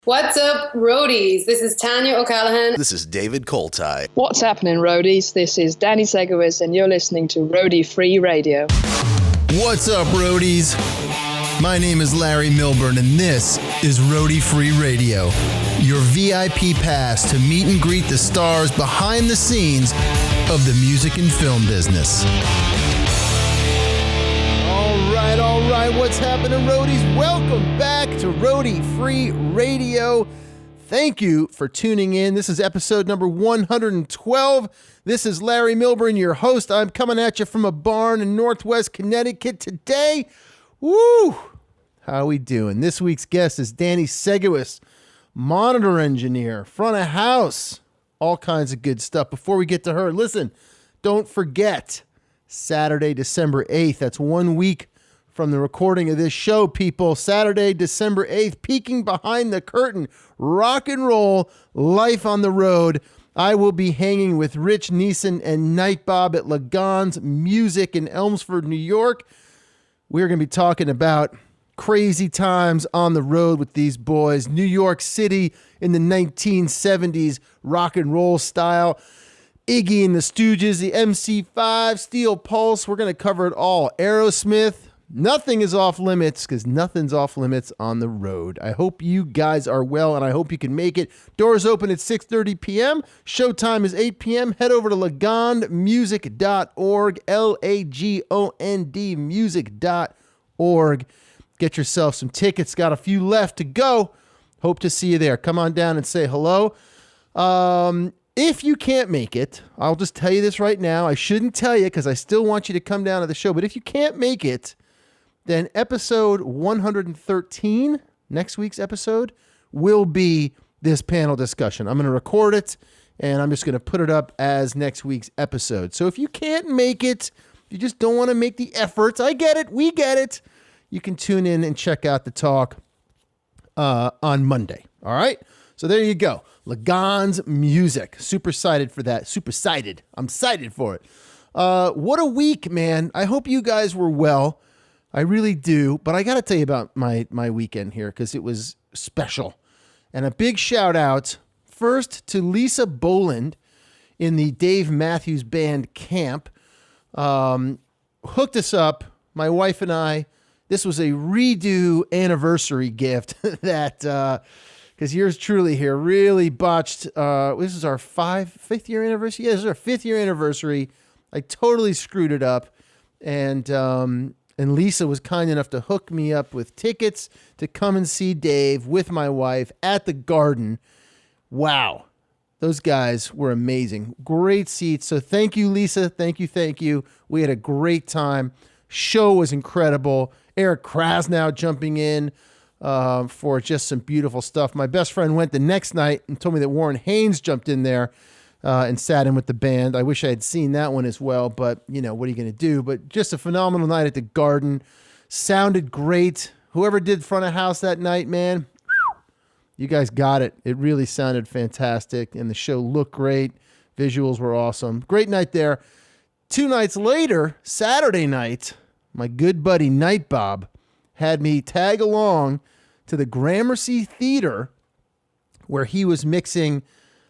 What's up, roadies? This is Tanya O'Callaghan. This is David Coltai. What's happening, roadies? This is Dani Seggewiss, and you're listening to Roadie Free Radio. What's up, roadies? My name is Larry Milburn, and this is Roadie Free Radio, your VIP pass to meet and greet the stars behind the scenes of the music and film business. All right, what's happening, roadies? Welcome back to Roadie Free Radio. Thank you for tuning in. This is episode number 112. This is Larry Milburn, your host. I'm coming at you from a barn in Northwest Connecticut today. Woo! How we doing? This week's guest is Dani Seggewiss, monitor engineer, front of house, all kinds of good stuff. Before we get to her, listen, don't forget, Saturday, December 8th, that's 1 week from the recording of this show, people. Saturday, December 8th, peeking behind the curtain, rock and roll, life on the road. I will be hanging with Rich Neeson and Night Bob at Lagon's Music in Elmsford, New York. We're going to be talking about crazy times on the road with these boys. New York City in the 1970s, rock and roll style. Iggy and the Stooges, the MC5, Steel Pulse. We're going to cover it all. Aerosmith. Nothing is off limits because nothing's off limits on the road. I hope you guys are well, and I hope you can make it. Doors open at 6:30 p.m. Showtime is 8 p.m. Head over to lagondmusic.org, Lagond music.org. Get yourself some tickets. Got a few left to go. Hope to see you there. Come on down and say hello. If you can't make it, I'll just tell you this right now. I shouldn't tell you because I still want you to come down to the show. But if you can't make it, then episode 113, next week's episode, will be this panel discussion. I'm going to record it, and I'm just going to put it up as next week's episode. So if you can't make it, you just don't want to make the efforts, I get it, we get it, you can tune in and check out the talk on Monday. All right? So there you go. Lagon's Music. Super excited for that. Super excited. I'm excited for it. What a week, man. I hope you guys were well. I really do. But I got to tell you about my weekend here because it was special. And a big shout out first to Lisa Boland in the Dave Matthews Band camp. Hooked us up, my wife and I. This was a redo anniversary gift that... because yours truly here really botched. This is our fifth year anniversary. Yeah, this is our 5th year anniversary. I totally screwed it up. And Lisa was kind enough to hook me up with tickets to come and see Dave with my wife at the Garden. Wow. Those guys were amazing. Great seats. So thank you, Lisa. Thank you. We had a great time. Show was incredible. Eric Krasnow jumping in. For just some beautiful stuff. My best friend went the next night and told me that Warren Haynes jumped in there and sat in with the band. I wish I had seen that one as well, but, you know, what are you going to do? But just a phenomenal night at the Garden. Sounded great. Whoever did front of house that night, man, you guys got it. It really sounded fantastic, and the show looked great. Visuals were awesome. Great night there. 2 nights later, Saturday night, my good buddy Night Bob had me tag along to the Gramercy Theater where he was mixing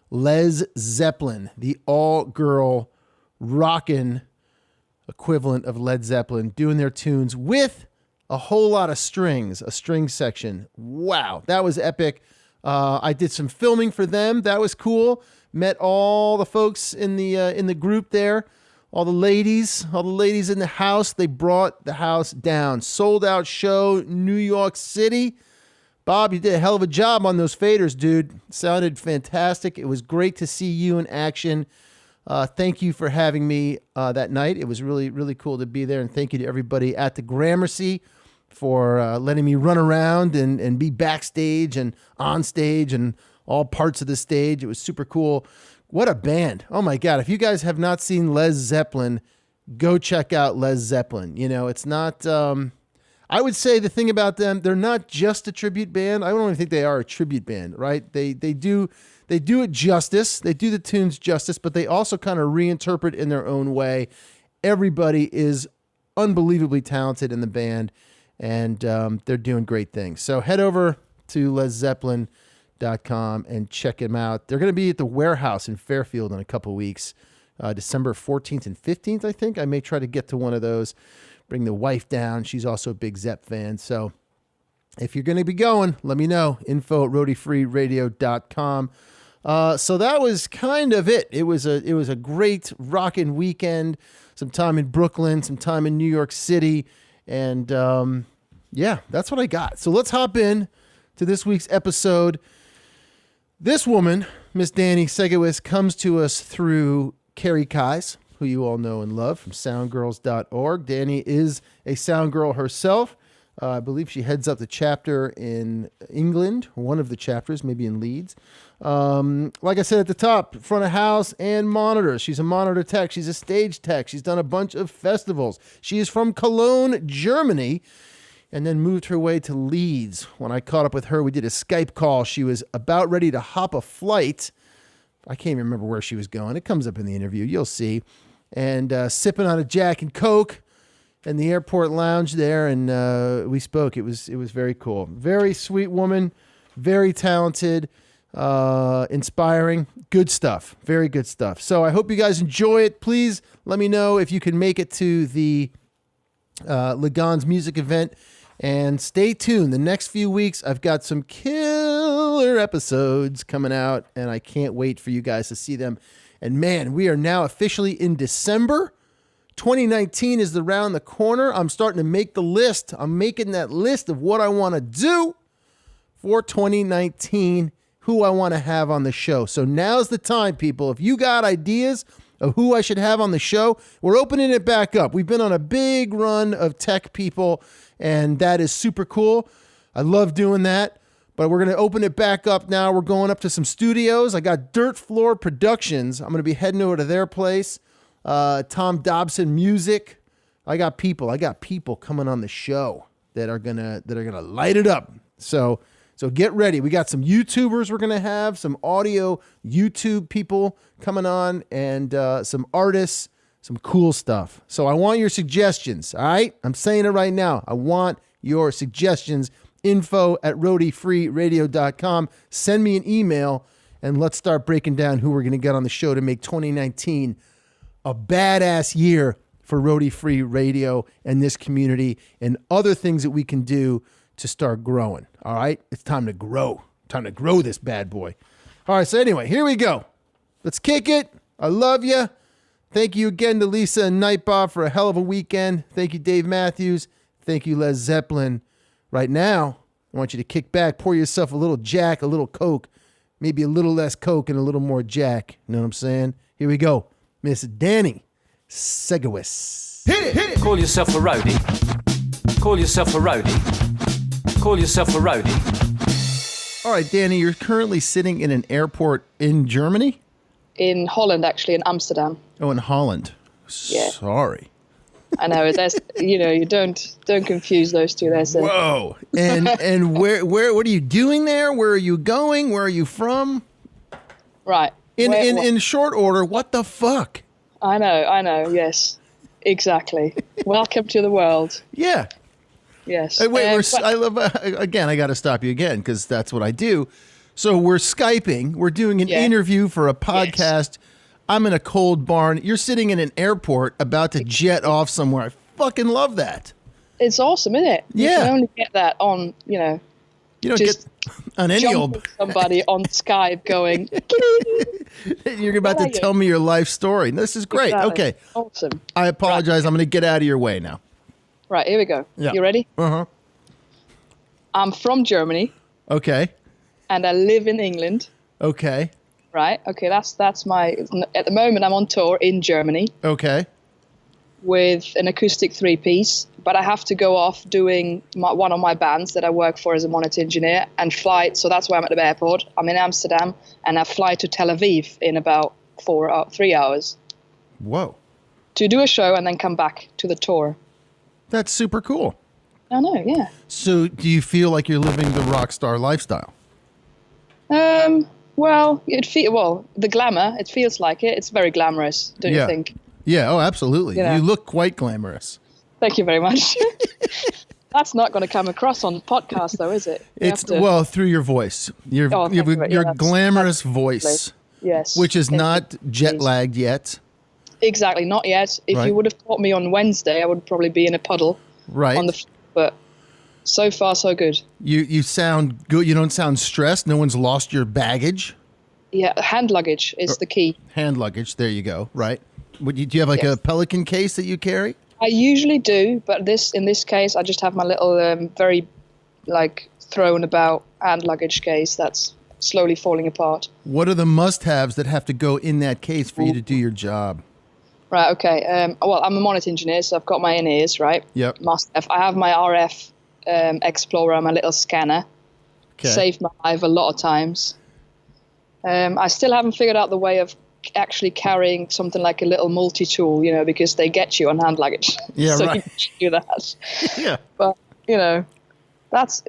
Led Zeppelin, the all-girl rockin' equivalent of Led Zeppelin, doing their tunes with a whole lot of strings, a string section. Wow, that was epic. I did some filming for them. That was cool. Met all the folks in the group there. All the ladies in the house, they brought the house down. Sold out show, New York City. Bob, you did a hell of a job on those faders, dude. Sounded fantastic. It was great to see you in action. Thank you for having me that night. It was really, really cool to be there. And thank you to everybody at the Gramercy for letting me run around and be backstage and on stage and all parts of the stage. It was super cool. What a band. Oh my God. If you guys have not seen Led Zeppelin, go check out Led Zeppelin. You know, it's not, I would say the thing about them, they're not just a tribute band. I don't even think they are a tribute band, right? They do it justice. They do the tunes justice, but they also kind of reinterpret in their own way. Everybody is unbelievably talented in the band, and they're doing great things. So head over to Led Zeppelin. and check them out. They're going to be at the Warehouse in Fairfield in a couple of weeks, December 14th and 15th, I think. I may try to get to one of those, bring the wife down. She's also a big Zepp fan. So if you're going to be going, let me know. info@roadiefreeradio.com. So that was kind of it. It was a great rockin' weekend. Some time in Brooklyn, some time in New York City. And yeah, that's what I got. So let's hop in to this week's episode. This woman, Miss Dani Seggewiss, comes to us through Carrie Kais, who you all know and love from soundgirls.org. Dani is a sound girl herself. I believe she heads up the chapter in England, one of the chapters, maybe in Leeds. Like I said at the top, front of house and monitors. She's a monitor tech. She's a stage tech. She's done a bunch of festivals. She is from Cologne, Germany, and then moved her way to Leeds. When I caught up with her, we did a Skype call. She was about ready to hop a flight. I can't even remember where she was going. It comes up in the interview. You'll see. And sipping on a Jack and Coke in the airport lounge there, and we spoke. It was very cool. Very sweet woman, very talented, inspiring, good stuff. Very good stuff. So I hope you guys enjoy it. Please let me know if you can make it to the Legans music event. And stay tuned. The next few weeks, I've got some killer episodes coming out, and I can't wait for you guys to see them. And man, we are now officially in December. 2019 is around the corner. I'm starting to make the list. I'm making that list of what I want to do for 2019, who I want to have on the show. So now's the time, people. If you got ideas of who I should have on the show, we're opening it back up. We've been on a big run of tech people, and that is super cool. I love doing that, but we're going to open it back up now. We're going up to some studios. I got Dirt Floor Productions. I'm going to be heading over to their place. Tom Dobson Music. I got people coming on the show that are gonna light it up. So get ready. We got some YouTubers we're gonna have, some audio YouTube people coming on, and some artists, some cool stuff. So I want your suggestions. All right, I'm saying it right now. I want your suggestions. info@roadiefreeradio.com. Send me an email, and let's start breaking down who we're gonna get on the show to make 2019 a badass year for Roadie Free Radio and this community, and other things that we can do to start growing. All right, it's time to grow. Time to grow this bad boy. All right, so anyway, here we go. Let's kick it. I love you. Thank you again to Lisa and Nightbob for a hell of a weekend. Thank you, Dave Matthews. Thank you, Les Zeppelin. Right now, I want you to kick back, pour yourself a little Jack, a little Coke, maybe a little less Coke and a little more Jack. You know what I'm saying? Here we go. Miss Dani Seggewiss. Hit it. Call yourself a roadie. Call yourself a roadie. Call yourself a roadie. All right, Dani, you're currently sitting in an airport in Germany? In Holland, actually, in Amsterdam. Oh, in Holland. Yeah. Sorry. I know. There's, you don't confuse those two. There's Whoa. And where what are you doing there? Where are you going? Where are you from? Right. In short order, what the fuck? I know, yes. Exactly. Welcome to the world. Yeah. Yes. Hey, wait, again, I got to stop you again because that's what I do. So we're Skyping. We're doing an interview for a podcast. Yes. I'm in a cold barn. You're sitting in an airport about to jet off somewhere. I fucking love that. It's awesome, isn't it? Yeah. You can only get that on, You don't get on any old somebody on Skype going. You're about to tell me your life story. This is great. Exactly. Okay. Awesome. I apologize. Right. I'm going to get out of your way now. Right. Here we go. Yeah. You ready? Uh-huh. I'm from Germany. Okay. And I live in England. Okay. Right. Okay. That's my. At the moment, I'm on tour in Germany. Okay. With an acoustic 3-piece, but I have to go off doing one of my bands that I work for as a monitor engineer and fly. So that's why I'm at the airport. I'm in Amsterdam and I fly to Tel Aviv in about 3 hours. Whoa. To do a show and then come back to the tour. That's super cool. I know, yeah. So do you feel like you're living the rock star lifestyle? Well, the glamour, it feels like it. It's very glamorous, don't you think? Yeah, oh, absolutely. You know. You look quite glamorous. Thank you very much. That's not going to come across on the podcast, though, is it? Well, through your voice, your glamorous voice, yes, which is not jet lagged yet. Exactly, not yet. If you would have caught me on Wednesday, I would probably be in a puddle. Right. On the floor, but so far so good. You sound good. You don't sound stressed. No one's lost your baggage. Yeah, hand luggage is the key. Hand luggage. There you go. Right. Do you have like a Pelican case that you carry? I usually do, but in this case, I just have my little very thrown about hand luggage case that's slowly falling apart. What are the must-haves that have to go in that case for you to do your job? Right. Okay. Well, I'm a monitor engineer, so I've got my in-ears, right? Yep. Must have. I have my RF Explorer, my little scanner. Okay. Saved my life a lot of times. I still haven't figured out the way of actually carrying something like a little multi-tool, because they get you on hand luggage. Yeah, so right. You do that. Yeah. But, that's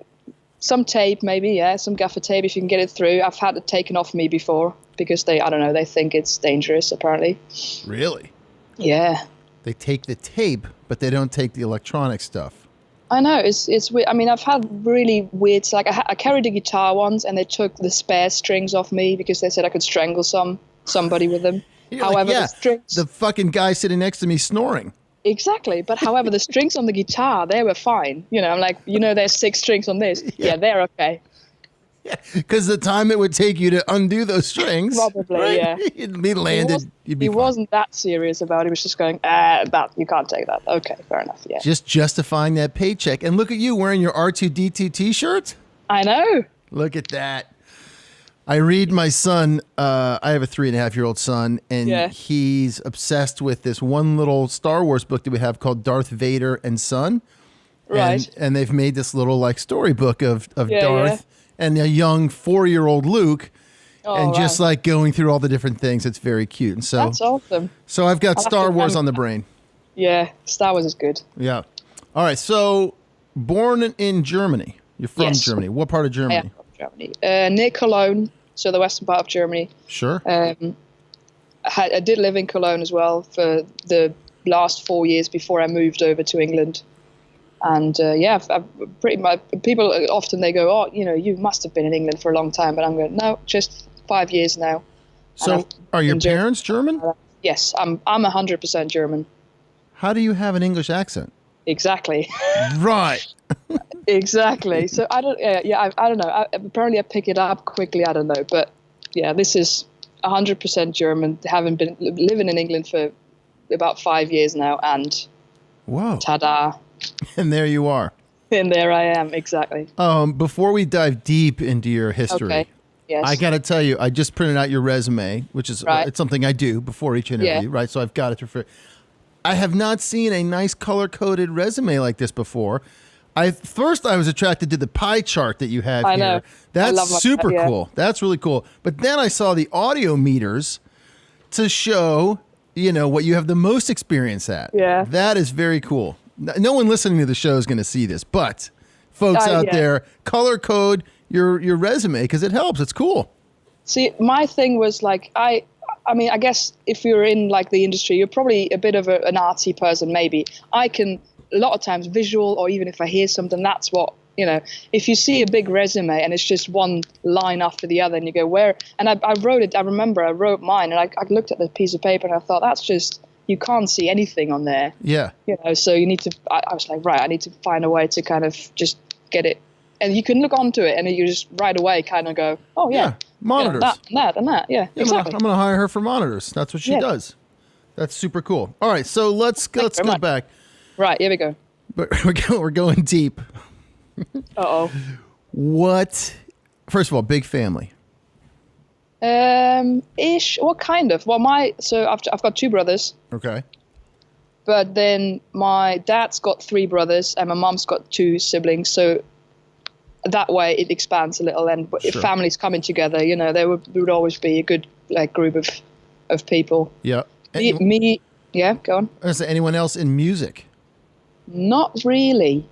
some tape maybe, some gaffer tape if you can get it through. I've had it taken off me before because they think it's dangerous apparently. Really? Yeah. They take the tape, but they don't take the electronic stuff. I know, it's weird. I mean, I've had really weird, I carried a guitar once and they took the spare strings off me because they said I could strangle somebody with them. However, the strings... the fucking guy sitting next to me snoring. Exactly, but however, the strings on the guitar, they were fine. I'm like, there's 6 strings on this. Yeah, they're okay. Yeah, because the time it would take you to undo those strings. Probably, right? Yeah. It'd be landed. He wasn't that serious about it. He was just going, that you can't take that. Okay, fair enough, yeah. Just justifying that paycheck. And look at you wearing your R2-D2 t-shirt. I know. Look at that. I read my son, I have a 3.5-year-old son, and he's obsessed with this one little Star Wars book that we have called Darth Vader and Son. Right. And they've made this little storybook of Darth and a young 4-year-old Luke. And just going through all the different things. It's very cute. And so that's awesome. So I've got Star Wars on the brain. Yeah, Star Wars is good. Yeah. All right. So born in Germany. You're from Germany. What part of Germany? I am from Germany. Near Cologne, so the western part of Germany. Sure. I did live in Cologne as well for the last 4 years before I moved over to England. And I've pretty much, people often they go, oh, you must have been in England for a long time. But I'm going, no, just 5 years now. So are your parents German? Yes, I'm 100% German. How do you have an English accent? Exactly. Right. Exactly. So I don't know. Apparently I pick it up quickly. I don't know. But yeah, this is 100% German. Having been living in England for about 5 years now. And whoa. Ta-da. And there you are. And there I am, exactly. Before we dive deep into your history, yes. I got to tell you, I just printed out your resume, which is it's something I do before each interview, right? So I've got it to refer. I have not seen a nice color-coded resume like this before. First I was attracted to the pie chart that you have here. Know. That's super cool. That's really cool. But then I saw the audio meters to show, what you have the most experience at. Yeah. That is very cool. No one listening to the show is going to see this, but folks out there, color code your resume because it helps. It's cool. See, my thing was I mean, I guess if you're in the industry, you're probably a bit of an artsy person. Maybe I can a lot of times visual, or even if I hear something, that's what if you see a big resume and it's just one line after the other, and you go where? And I wrote it. I remember I wrote mine, and I looked at the piece of paper and I thought that's just. You can't see anything on there. Yeah. So you need to, I was like, right, I need to find a way to kind of just get it. And you can look onto it and you just right away kind of go, oh, yeah. Monitors. That and that. Yeah, exactly. I'm going to hire her for monitors. That's what she does. That's super cool. All right. So let's go back. Right. Here we go. But we're going deep. Uh-oh. First of all, big family. Ish. What kind of? Well, I've got 2 brothers. Okay. But then my dad's got 3 brothers and my mom's got 2 siblings. So that way it expands a little. And if families coming together, there would always be a good group of people. Yeah. Me. Yeah. Go on. Is there anyone else in music? Not really.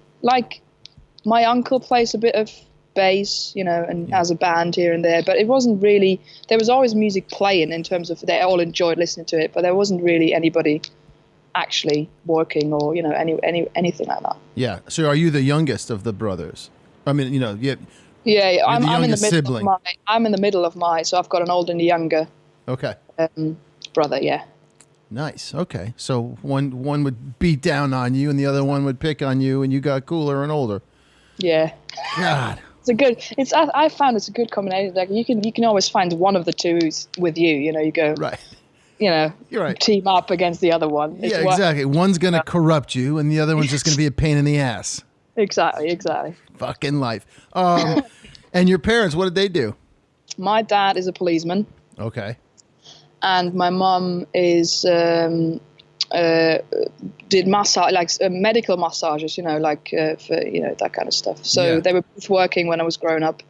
My uncle plays a bit of bass, and has a band here and there, but it wasn't really, there was always music playing in terms of they all enjoyed listening to it, but there wasn't really anybody actually working or, anything like that. Yeah. So are you the youngest of the brothers? I mean, yeah. Yeah, I'm in the youngest middle sibling. I'm in the middle of so I've got an older and a younger Okay. brother, yeah. Nice. Okay. So one would beat down on you and the other one would pick on you and you got cooler and older. Yeah. God. I found it's a good combination. Like you can always find one of the two who's with you, you go. Right. You're right. Team up against the other one. Yeah, exactly. One's going to corrupt you and the other one's just going to be a pain in the ass. Exactly. Fucking life. And your parents, what did they do? My dad is a policeman. Okay. And my mum is did massage, like medical massages, for that kind of stuff. So they were both working when I was growing up,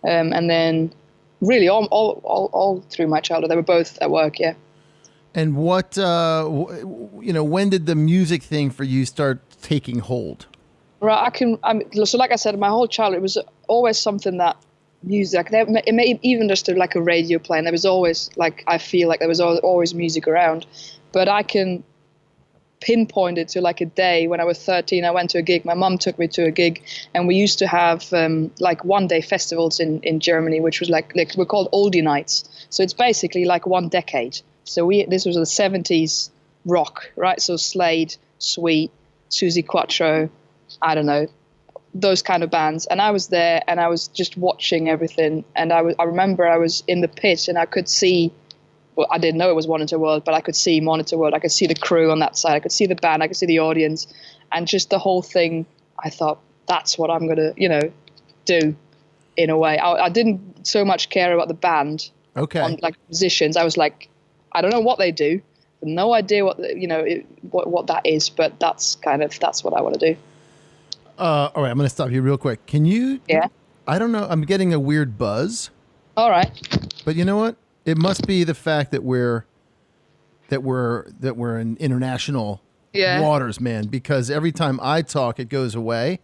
and then really all through my childhood they were both at work. Yeah. And what when did the music thing for you start taking hold? Right, so like I said, my whole childhood it was always something that music. It may even just like a radio playing. There was always I feel like there was always music around, but I can pinpoint it to like a day when I was 13. I went to a gig. My mum took me to a gig, and we used to have one-day festivals in Germany, which was like we're called oldie nights. So it's basically like one decade. So this was the 70s rock, right? So Slade, Sweet, Susie Quattro, I don't know, those kind of bands. And I was there and I was just watching everything. And I remember I was in the pit and I could see, well, I didn't know it was Monitor World, but I could see Monitor World. I could see the crew on that side. I could see the band. I could see the audience. And just the whole thing, I thought, that's what I'm going to, do in a way. I didn't so much care about the band. Okay. On musicians. I was like, I don't know what they do. No idea what, what that is, but that's what I want to do. All right, I'm going to stop you real quick. Can you? Yeah. I don't know. I'm getting a weird buzz. All right. But you know what? It must be the fact that we're in international waters, man. Because every time I talk, it goes away.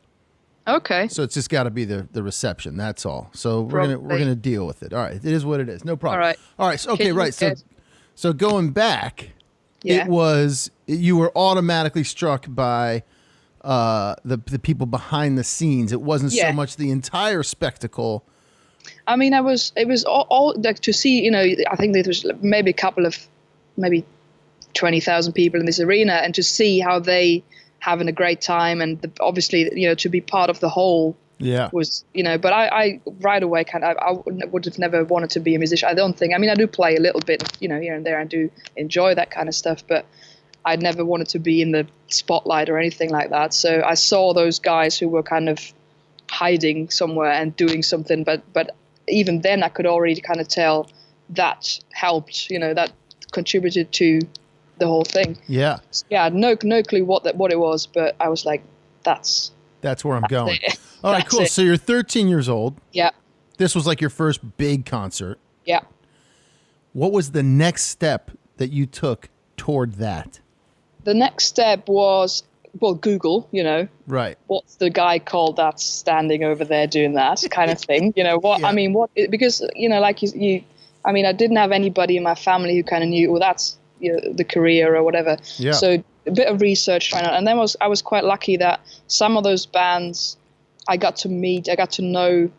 Okay. So it's just got to be the reception. That's all. So we're gonna deal with it. All right. It is what it is. No problem. All right. So, okay. Right. So going back, Yeah. you were automatically struck by the people behind the scenes. It wasn't so much the entire spectacle. I mean, it was all like to see, I think there was maybe a couple of, maybe 20,000 people in this arena, and to see how they having a great time, and obviously, to be part of the whole was, but I right away I would have never wanted to be a musician. I don't think, I do play a little bit, here and there, and do enjoy that kind of stuff, but I'd never wanted to be in the spotlight or anything like that. So I saw those guys who were kind of hiding somewhere and doing something, but even then I could already kind of tell that helped, that contributed to the whole thing. Yeah. Yeah, no clue what it was, but I was like, that's where I'm going. All right, cool. So you're 13 years old. Yeah. This was like your first big concert. Yeah. What was the next step that you took toward that? The next step was, Google, Right. What's the guy called that's standing over there doing that kind of thing? What? Yeah. Because, like you I didn't have anybody in my family who kind of knew, well, that's the career or whatever. Yeah. So a bit of research trying out. And then I was quite lucky that some of those bands I got to know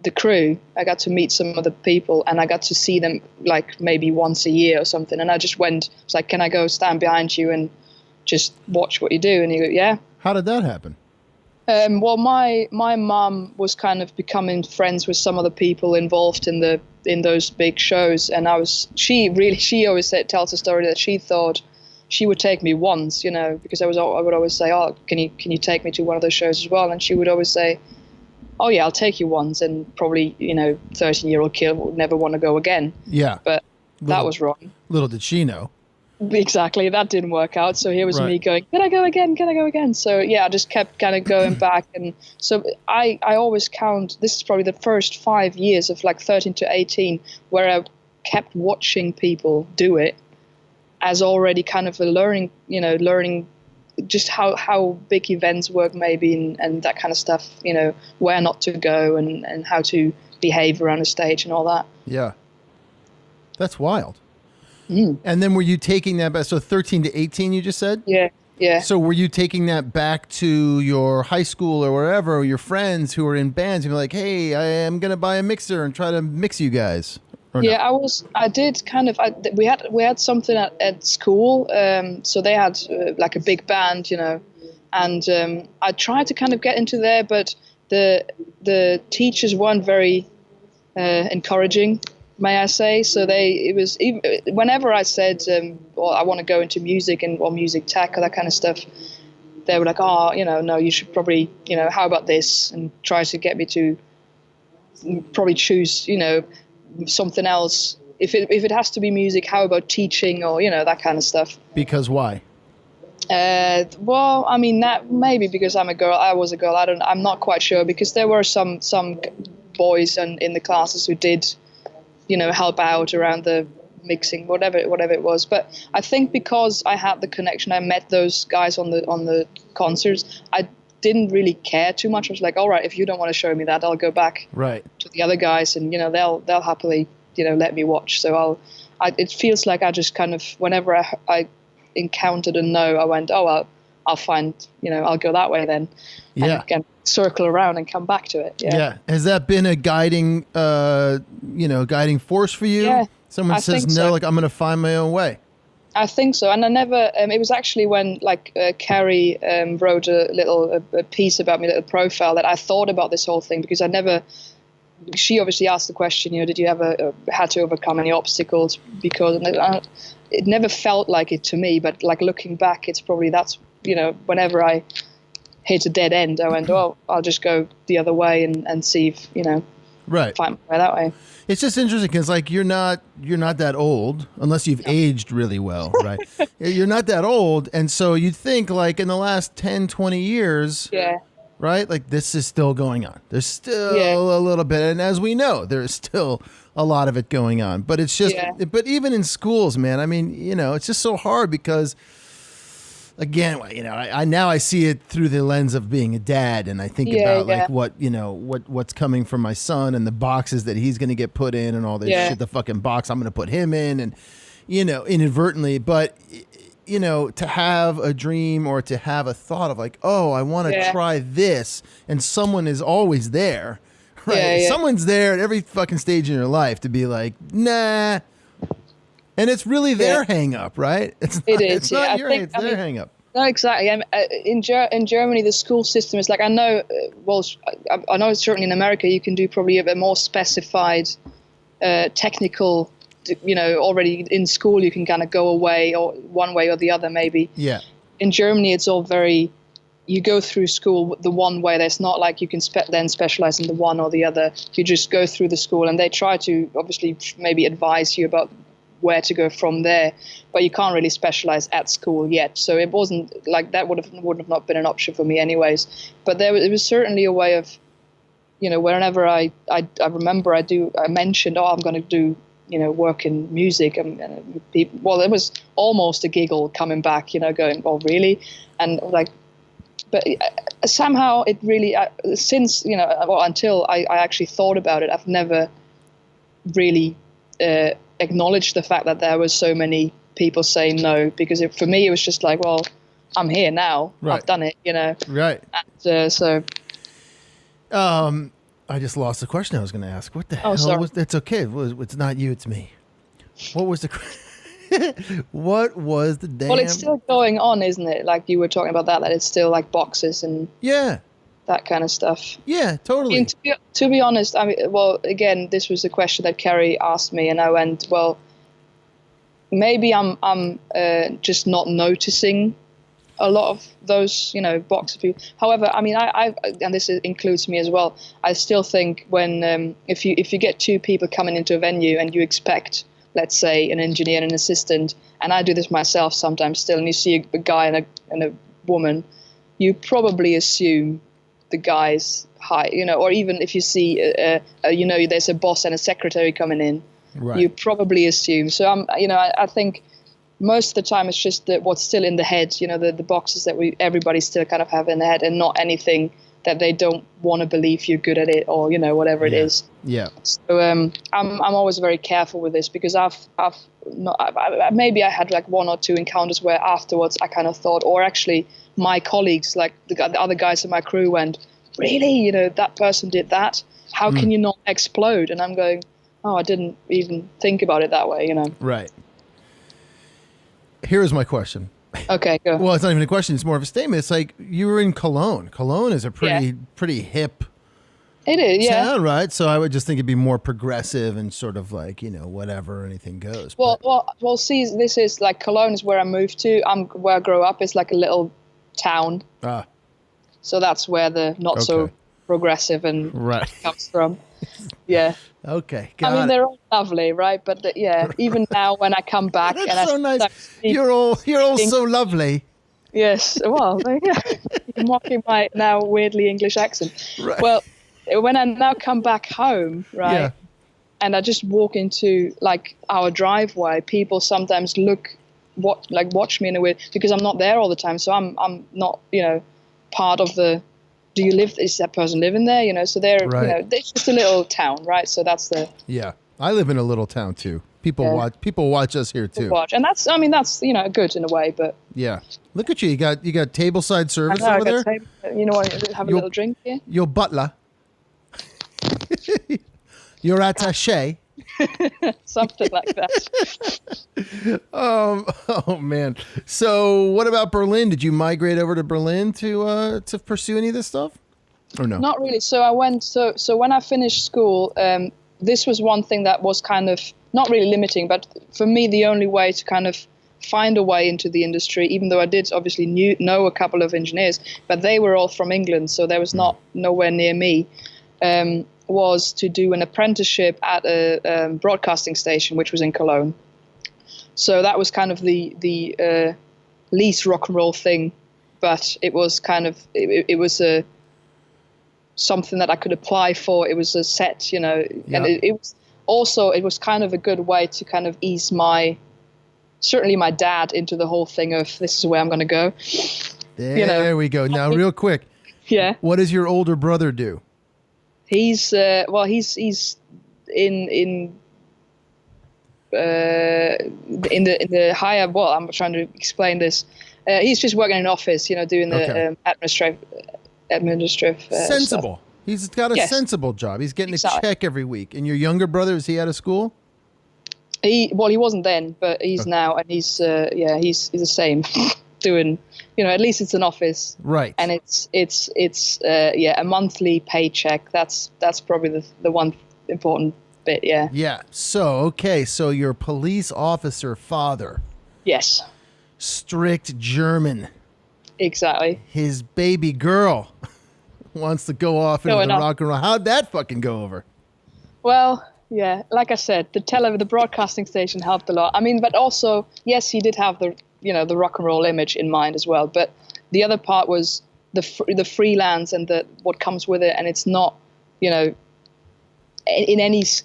the crew. I got to meet some of the people, and I got to see them like maybe once a year or something. And I just went, it's like, can I go stand behind you and just watch what you do? And you go, yeah. How did that happen? Well, my mum was kind of becoming friends with some of the people involved in those big shows, and she always tells a story that she thought she would take me once, because I would always say, oh, can you take me to one of those shows as well? And she would always say, oh yeah, I'll take you once, and probably 13-year-old kid would never want to go again. Yeah, but that was wrong. Little did she know. Exactly, that didn't work out. So here was me going, can I go again? So yeah, I just kept kind of going back. And so I always count, this is probably the first 5 years of like 13 to 18 where I kept watching people do it as already kind of a learning just how big events work maybe, and that kind of stuff, where not to go and how to behave around a stage and all that. Yeah. That's wild. And then were you taking that back? So 13 to 18, you just said? Yeah. Yeah. So were you taking that back to your high school or wherever, or your friends who were in bands, and be like, hey, I am going to buy a mixer and try to mix you guys? Or Yeah, no? I did kind of, we had something at school. So they had like a big band, and I tried to kind of get into there, but the teachers weren't very encouraging, may I say. So it was even whenever I said, well, I want to go into music or music tech or that kind of stuff, they were like, oh, no, you should probably, how about this, and try to get me to probably choose, something else. If it has to be music, how about teaching or, that kind of stuff. Because why? Well, I mean, that maybe because I was a girl. I'm not quite sure, because there were some boys in the classes who did, help out around the mixing, whatever it was. But I think because I had the connection, I met those guys on the concerts, I didn't really care too much. I was like, all right, if you don't want to show me that, I'll go back to the other guys, and they'll happily let me watch. So it feels like I just kind of, whenever I encountered a no, I went, oh, I'll find, I'll go that way then. Yeah. And again, circle around and come back to it. Yeah. Has that been a guiding force for you? Yeah. Someone says no, so. like, I'm going to find my own way. I think so. And I never, it was actually when Carrie wrote a piece about me, a little profile, that I thought about this whole thing, because she obviously asked the question, did you ever had to overcome any obstacles? Because it never felt like it to me, but like looking back, it's probably whenever I hit a dead end, I went, oh, I'll just go the other way and see if, right, find my way that way. It's just interesting because, like, you're not that old, unless you've aged really well, right? You're not that old, and so you'd think, like, in the last 10, 20 years, right, like, this is still going on. There's still a little bit, and as we know, there's still a lot of it going on. But it's just, but even in schools, man, I mean, it's just so hard because, again, I see it through the lens of being a dad, and I think about like what's coming from my son and the boxes that he's going to get put in and all this shit, the fucking box I'm going to put him in, and inadvertently, but to have a dream or to have a thought of like, oh, I want to try this, and someone is always there, right? Someone's there at every fucking stage in your life to be like, nah. And it's really their hang up, right? It's not your it's their hang up. No, exactly. In Germany, the school system is like, I know certainly in America, you can do probably a bit more specified technical, already in school, you can kind of go away or one way or the other, maybe. Yeah. In Germany, it's all very, you go through school the one way. There's not like you can then specialize in the one or the other. You just go through the school, and they try to obviously maybe advise you about where to go from there, but you can't really specialize at school yet. So it wasn't like that would have not been an option for me anyways. It was certainly a way of, whenever I remember I mentioned, I'm going to do, work in music, and people, well, it was almost a giggle coming back, going, oh, really? And like, but somehow it really, since, until I actually thought about it, I've never really, acknowledge the fact that there was so many people saying no, because for me it was just like, well, I'm here now, I've done it, right? And, so I just lost the question I was going to ask. What the hell was? It's okay. It's not you, it's me. What was the what was the damn? Well, it's still going on, isn't it? Like you were talking about that it's still like boxes and that kind of stuff. Yeah, totally. I mean, to be honest, I mean, well, again, this was a question that Carrie asked me, and I went, well, maybe I'm just not noticing a lot of those, box of people. However, I mean, I and this includes me as well. I still think when if you get two people coming into a venue and you expect, let's say, an engineer and an assistant, and I do this myself sometimes still, and you see a guy and a woman, you probably assume the guy's high, or even if you see, there's a boss and a secretary coming in, you probably assume. So I think most of the time it's just what's still in the head, the boxes that everybody still kind of have in the head, and not anything that they don't want to believe you're good at it, or whatever it is. Yeah. So I'm always very careful with this, because maybe I had like one or two encounters where afterwards I kind of thought, or actually my colleagues, like the other guys in my crew, went, really, that person did that. How can you not explode? And I'm going, oh, I didn't even think about it that way. Right. Here is my question. Okay, go. Well, it's not even a question. It's more of a statement. It's like you were in Cologne. Cologne is a pretty hip it is, town, right? So I would just think it'd be more progressive and sort of like, whatever, anything goes. Well, see, this is like Cologne is where I moved to. Where I grew up. It's like a little town. So that's where the not so progressive and comes from. Yeah. Okay. They're all lovely, right? But even now when I come back, that's and so nice. You're all so lovely. Yes. Well, you're mocking my now weirdly English accent. Right. Well, when I now come back home, right? Yeah. And I just walk into like our driveway, people sometimes watch me in a way, because I'm not there all the time. So I'm not, part of the. Do you live? Is that person living there? So they're, it's just a little town, right? So that's the. Yeah, I live in a little town too. People watch us here too. And that's good in a way, but. Yeah, look at you. You got tableside service over there. Have a little drink here. Your butler. Your attaché. Something like that. Oh man. So what about Berlin? Did you migrate over to Berlin to pursue any of this stuff? Or no? Not really. So I went. So when I finished school, this was one thing that was kind of not really limiting, but for me the only way to kind of find a way into the industry, even though I did obviously know a couple of engineers, but they were all from England, so there was nowhere near me. Was to do an apprenticeship at a broadcasting station, which was in Cologne. So that was kind of the least rock and roll thing, but it was kind of it was something that I could apply for. It was a set, and it was kind of a good way to kind of ease certainly my dad into the whole thing of this is where I'm going to go. There we go. Now, real quick. Yeah. What does your older brother do? He's in the higher. Well, I'm trying to explain this. He's just working in an office, doing the administrative. Sensible. Stuff. He's got a sensible job. He's getting a check every week. And your younger brother, is he out of school? He wasn't then, but he's now, and he's the same. Doing, at least it's an office, right? And it's a monthly paycheck. That's probably the one important bit. Yeah. So your police officer father, yes, strict German, exactly. His baby girl wants to go off into the rock and roll. How'd that fucking go over? Well, yeah, like I said, the broadcasting station helped a lot. But also, yes, he did have the rock and roll image in mind as well. But the other part was the freelance and what comes with it, and it's not, in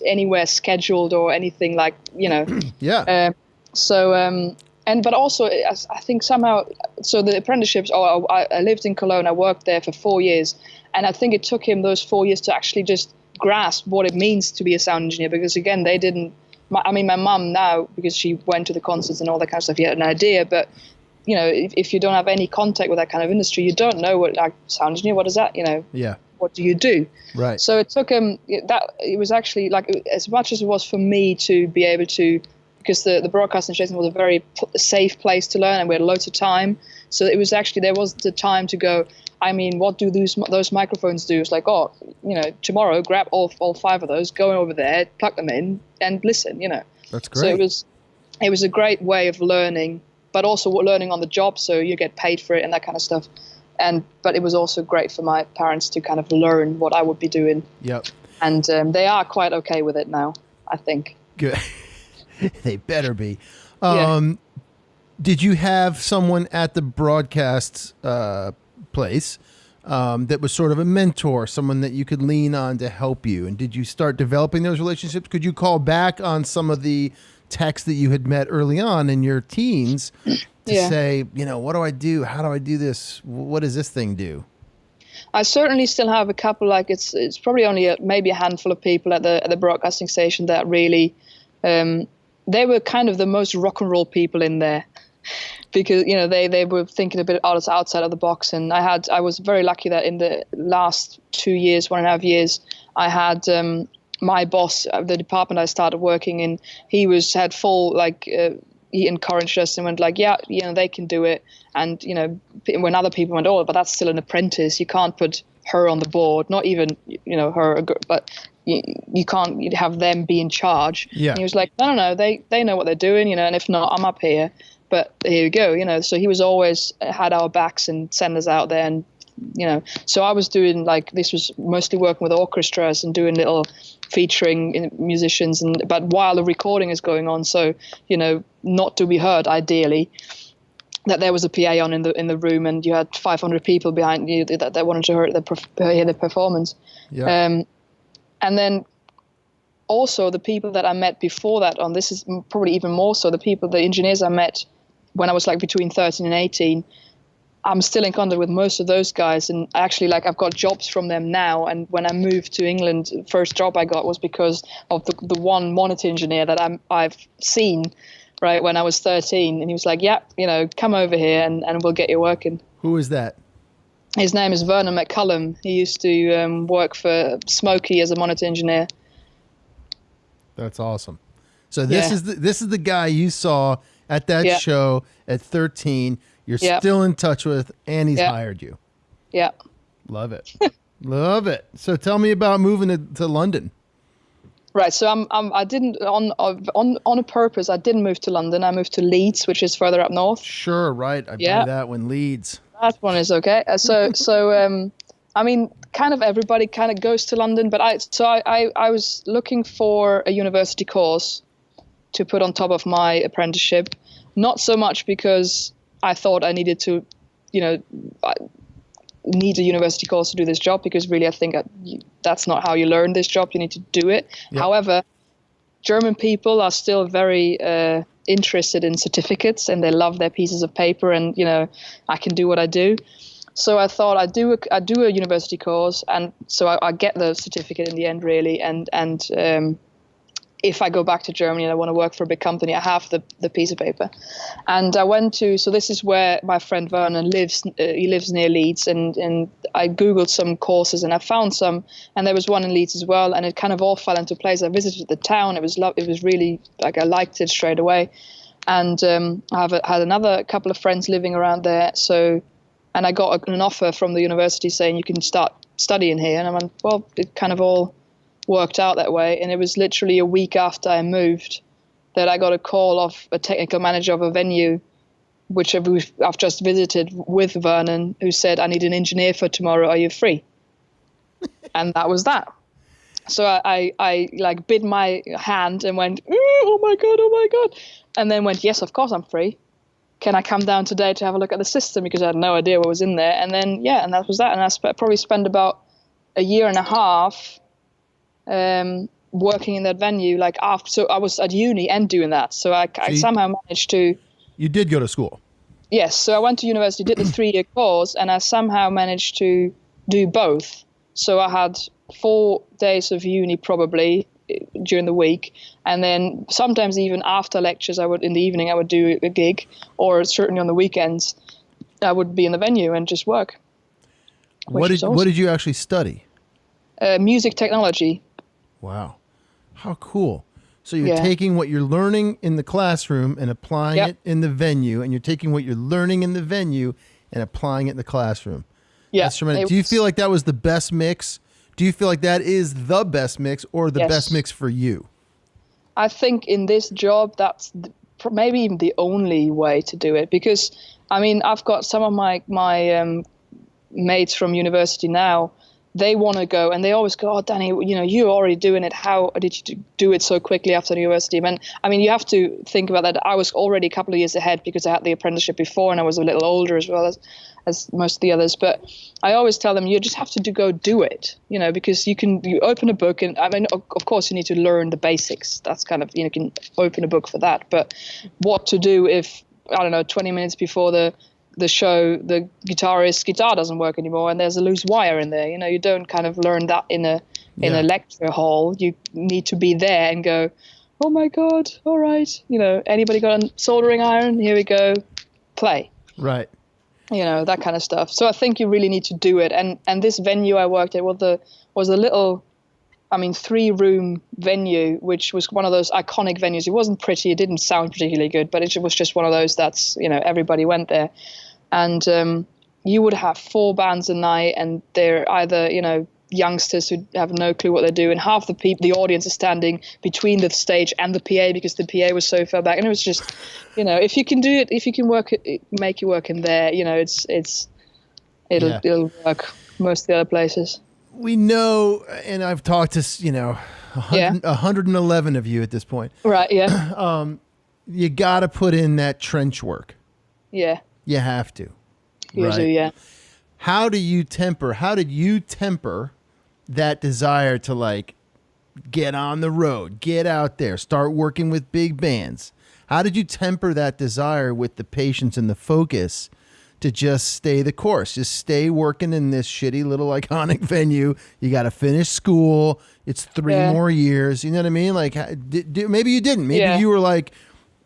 anywhere scheduled or anything like, Yeah. But also I think somehow, so the apprenticeships. I lived in Cologne. I worked there for 4 years, and I think it took him those 4 years to actually just grasp what it means to be a sound engineer, because again they didn't. My mum now, because she went to the concerts and all that kind of stuff, you had an idea, but if you don't have any contact with that kind of industry, you don't know what, like, sound engineer, what is that, yeah, what do you do? Right. So it took him it was actually like, as much as it was for me to be able to, because the broadcasting station was a very safe place to learn, and we had loads of time, so it was actually, there was the time to go, what do those microphones do? It's like, tomorrow grab all 5 of those, go over there, plug them in, and listen. That's great. So it was a great way of learning, but also learning on the job, so you get paid for it and that kind of stuff. But it was also great for my parents to kind of learn what I would be doing. Yep. And they are quite okay with it now, I think. Good. They better be. Yeah. Did you have someone at the broadcast place that was sort of a mentor, someone that you could lean on to help you? And did you start developing those relationships? Could you call back on some of the techs that you had met early on in your teens to say, what do I do? How do I do this? What does this thing do? I certainly still have a couple. Like it's probably only maybe a handful of people at the broadcasting station that really, they were kind of the most rock and roll people in there, because they were thinking a bit outside of the box. And I was very lucky that in the last 2 years, 1.5 years, I had my boss of the department I started working in. He had full he encouraged us and went like, yeah, they can do it. And, when other people went, oh, but that's still an apprentice. You can't put her on the board, not even, her, but you can't have them be in charge. Yeah. And he was like, no, they know what they're doing, and if not, I'm up here. But here you go, so he was always had our backs and send us out there. And, so I was doing this was mostly working with orchestras and doing little featuring musicians, but while the recording is going on, so not to be heard ideally, that there was a PA on in the room, and you had 500 people behind you that wanted to hear the performance. Yeah. And then also the people that I met before that this is probably even more so, the engineers I met when I was between 13 and 18. I'm still in contact with most of those guys, and actually I've got jobs from them now. And when I moved to England, the first job I got was because of the one monitor engineer that I've seen right when I was 13, and he was like, yeah, come over here and we'll get you working. Who is that? His name is Vernon McCullum. He used to work for Smokey as a monitor engineer. That's awesome. So this is the guy you saw at that show at 13. You're still in touch with, and he's hired you. Yeah. Love it. Love it. So tell me about moving to London. Right. So I didn't on a purpose. I didn't move to London. I moved to Leeds, which is further up north. Sure. Right. I buy that one, Leeds. That one is okay. I mean, kind of everybody kind of goes to London, but I was looking for a university course to put on top of my apprenticeship. Not so much because I thought I needed to, need a university course to do this job, because really I think that's not how you learn this job. You need to do it. Yep. However, German people are still very interested in certificates, and they love their pieces of paper, and I can do what I do. So I thought I'd do a university course, and so I get the certificate in the end, really. And if I go back to Germany and I want to work for a big company, I have the piece of paper. And I went to, so this is where my friend Vernon lives. He lives near Leeds, and I Googled some courses and I found some, and there was one in Leeds as well, and it kind of all fell into place. I visited the town. It was really, I liked it straight away. And I had another couple of friends living around there. And I got an offer from the university saying you can start studying here. And I went, well, it kind of all worked out that way. And it was literally a week after I moved that I got a call of a technical manager of a venue, which I've just visited with Vernon, who said, I need an engineer for tomorrow. Are you free? And that was that. So I bit my hand and went, oh my God. And then went, yes, of course I'm free. Can I come down today to have a look at the system? Because I had no idea what was in there. And then, and that was that. And I probably spent about a year and a half working in that venue. So I was at uni and doing that. So I somehow managed to... You did go to school? Yes. So I went to university, did the 3-year course, and I somehow managed to do both. So I had 4 days of uni probably during the week, and then sometimes even after lectures in the evening I would do a gig, or certainly on the weekends I would be in the venue and just work. What did you actually study? Music technology. Wow, how cool. So you're taking what you're learning in the classroom and applying it in the venue, and you're taking what you're learning in the venue and applying it in the classroom. Yeah. That's tremendous. Do you feel like that was the best mix? Do you feel like that is the best mix, or the best mix for you? I think in this job, that's maybe even the only way to do it, because, I mean, I've got some of my mates from university now. They want to go, and they always go, oh, Dani, you're already doing it. How did you do it so quickly after university? And I mean, you have to think about that. I was already a couple of years ahead because I had the apprenticeship before, and I was a little older as well as most of the others. But I always tell them, you just have to go do it, because you open a book, and I mean, of course you need to learn the basics. That's kind of, you can open a book for that. But what to do if, I don't know, 20 minutes before the the show, the guitarist's guitar doesn't work anymore and there's a loose wire in there. You don't kind of learn that in a lecture hall. You need to be there and go, oh my God, all right. Anybody got a soldering iron? Here we go, play. Right. That kind of stuff. So I think you really need to do it. And this venue I worked at was a little, 3-room venue, which was one of those iconic venues. It wasn't pretty. It didn't sound particularly good, but it was just one of those that's, everybody went there. And you would have 4 bands a night, and they're either, youngsters who have no clue what they do. And half the audience is standing between the stage and the PA because the PA was so far back. And it was just, if you can do it, if you can make it work in there, it'll work most of the other places. We know, and I've talked to, 111 of you at this point. Right, yeah. You got to put in that trench work. Yeah. You have to. You do, yeah. How did you temper that desire to get on the road, get out there, start working with big bands? How did you temper that desire with the patience and the focus to just stay the course, just stay working in this shitty little iconic venue? You got to finish school. It's 3 more years. You know what I mean? Maybe you didn't. Maybe you were like,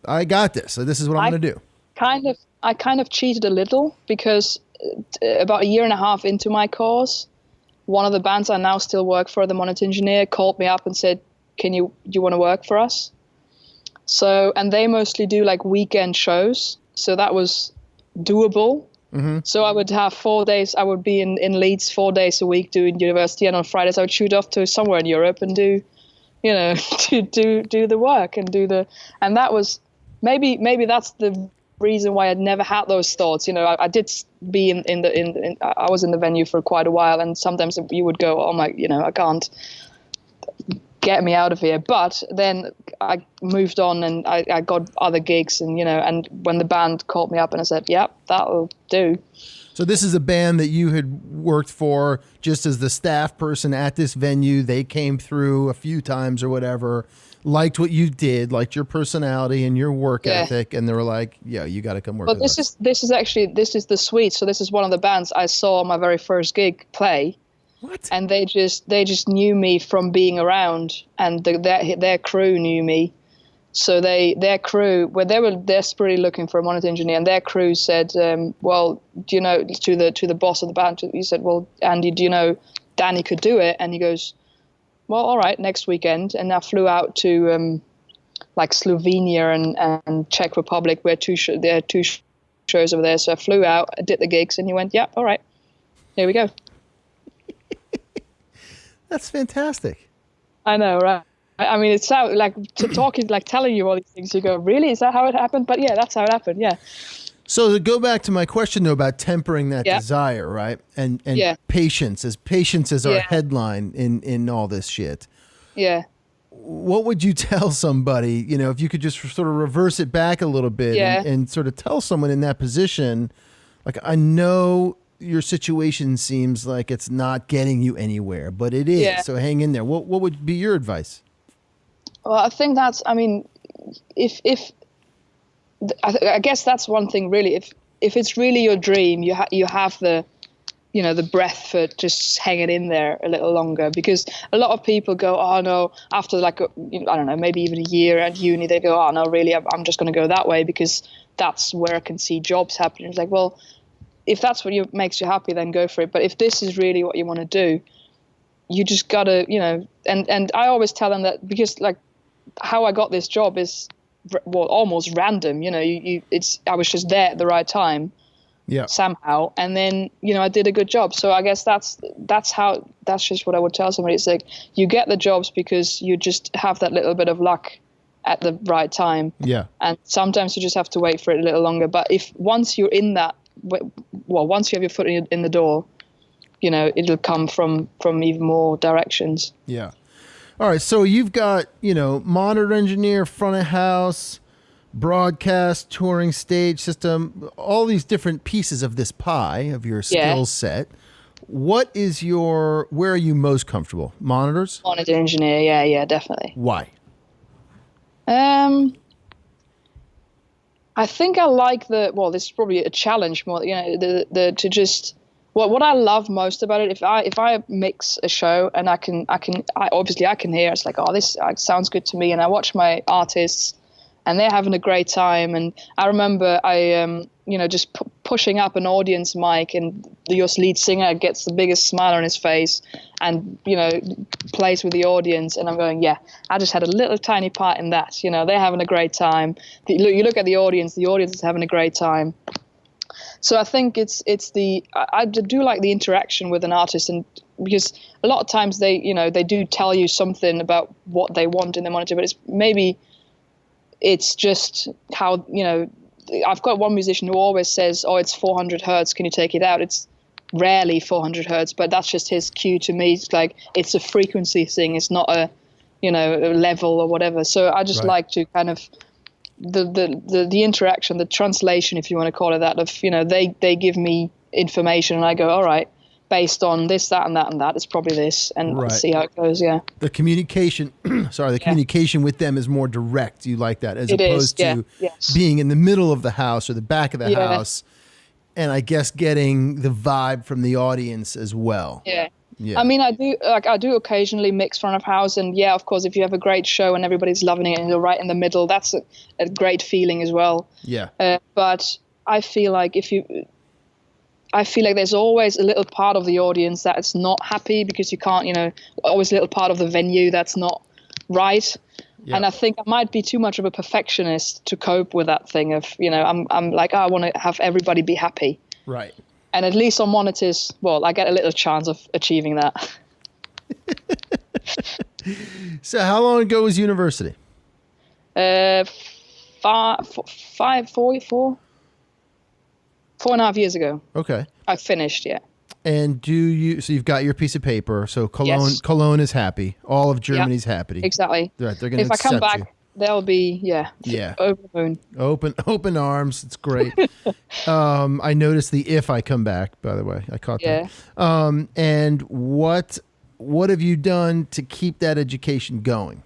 I got this. So this is what I'm going to do. I kind of cheated a little because about a year and a half into my course, one of the bands I now still work for, the monitor engineer, called me up and said, do you want to work for us? So, and they mostly do weekend shows. So that was doable. Mm-hmm. So I would have 4 days. I would be in Leeds 4 days a week doing university. And on Fridays I would shoot off to somewhere in Europe and do the work and that was maybe that's the reason why I'd never had those thoughts. I did be I was in the venue for quite a while, and sometimes you would go, oh my, I can't, get me out of here. But then I moved on and I got other gigs, and and when the band called me up and I said, yeah, that'll do. So this is a band that you had worked for just as the staff person at this venue. They came through a few times or whatever, liked what you did, liked your personality and your work ethic, and they were like, yeah, you got to come work with us. This is the suite. So this is one of the bands I saw on my very first gig play. What? And they just knew me from being around, and their crew knew me. So their crew, where they were desperately looking for a monitor engineer, and their crew said, well, do you know, to the boss of the band, he said, well, Andy, do you know Dani could do it? And he goes, well, all right, next weekend. And I flew out to Slovenia and Czech Republic, where there are 2 shows over there. So I flew out, I did the gigs, and he went, yeah, all right, here we go. That's fantastic. I know, right? I mean, it's how telling you all these things. You go, really? Is that how it happened? But yeah, that's how it happened. Yeah. So to go back to my question though about tempering that desire, right? And patience as our headline in all this shit. Yeah. What would you tell somebody, if you could just sort of reverse it back a little bit and sort of tell someone in that position, I know your situation seems like it's not getting you anywhere, but it is. Yeah. So hang in there. What would be your advice? Well, I think I guess that's one thing really. If it's really your dream, you have the breath for just hanging in there a little longer, because a lot of people go, oh no, after I don't know, maybe even a year at uni, they go, oh no, really, I'm just going to go that way because that's where I can see jobs happening. It's like, well, if that's what makes you happy, then go for it. But if this is really what you want to do, you just gotta, and I always tell them that, because how I got this job is almost random. I was just there at the right time, somehow, and then I did a good job. So I guess that's just what I would tell somebody. It's like, you get the jobs because you just have that little bit of luck at the right time. Yeah. And sometimes you just have to wait for it a little longer. But once you're in that, once you have your foot in the door, it'll come from even more directions. Yeah. All right. So you've got, monitor engineer, front of house, broadcast, touring, stage system, all these different pieces of this pie of your skill set. Where are you most comfortable? Monitors? Monitor engineer. Yeah, definitely. Why? I think I like this is probably a challenge more, to just, what I love most about it, if I mix a show and I can hear, it's like, oh, this sounds good to me. And I watch my artists and they're having a great time. And I remember just pushing up an audience mic and your lead singer gets the biggest smile on his face and, plays with the audience. And I'm going, yeah, I just had a little tiny part in that. They're having a great time. You look at the audience is having a great time. So I think I do like the interaction with an artist, and because a lot of times they do tell you something about what they want in the monitor, but it's just how, I've got one musician who always says, oh, it's 400 hertz. Can you take it out? It's rarely 400 hertz, but that's just his cue to me. It's like, it's a frequency thing. It's not a level or whatever. So I just like to kind of, the interaction, the translation, if you want to call it that, of, they give me information and I go, all right, based on this, that, and that, and that, it's probably this, and see how it goes. Yeah. The communication, communication with them is more direct. You like that, as opposed to being in the middle of the house or the back of the house, and I guess getting the vibe from the audience as well. Yeah. Yeah. I mean, I do occasionally mix front of house, and of course, if you have a great show and everybody's loving it and you're right in the middle, that's a great feeling as well. Yeah. But I feel like there's always a little part of the audience that is not happy because you can't, always a little part of the venue that's not right. Yeah. And I think I might be too much of a perfectionist to cope with that thing of, I'm like, I want to have everybody be happy. Right. And at least on monitors, I get a little chance of achieving that. So how long ago was university? 4.5 years ago. Okay. I finished, yeah. And so you've got your piece of paper. So Cologne is happy. All of Germany's happy. Exactly. Right. They're going to accept you. If I come back, they'll be, over the moon. Open arms. It's great. I noticed the if I come back, by the way. I caught that. And what have you done to keep that education going?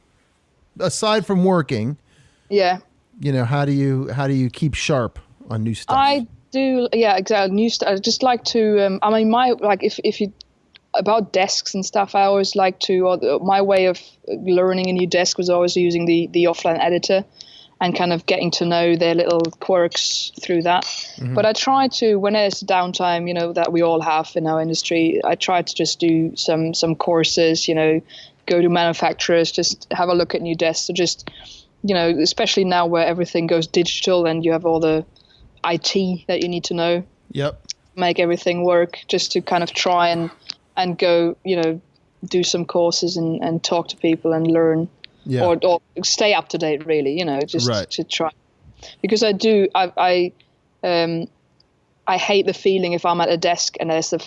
Aside from working. Yeah. How do you keep sharp on new stuff? I do, exactly. New stuff. I just like to, if you, about desks and stuff, I always like to, my way of learning a new desk was always using the offline editor and kind of getting to know their little quirks through that. Mm-hmm. But I try to, when there's downtime, that we all have in our industry, I try to just do some courses, go to manufacturers, just have a look at new desks. So just, especially now where everything goes digital and you have all the IT that you need to know. Yep. Make everything work, just to kind of try and go, do some courses and talk to people and learn, or stay up to date, really, just to try. Because I hate the feeling if I'm at a desk and there's a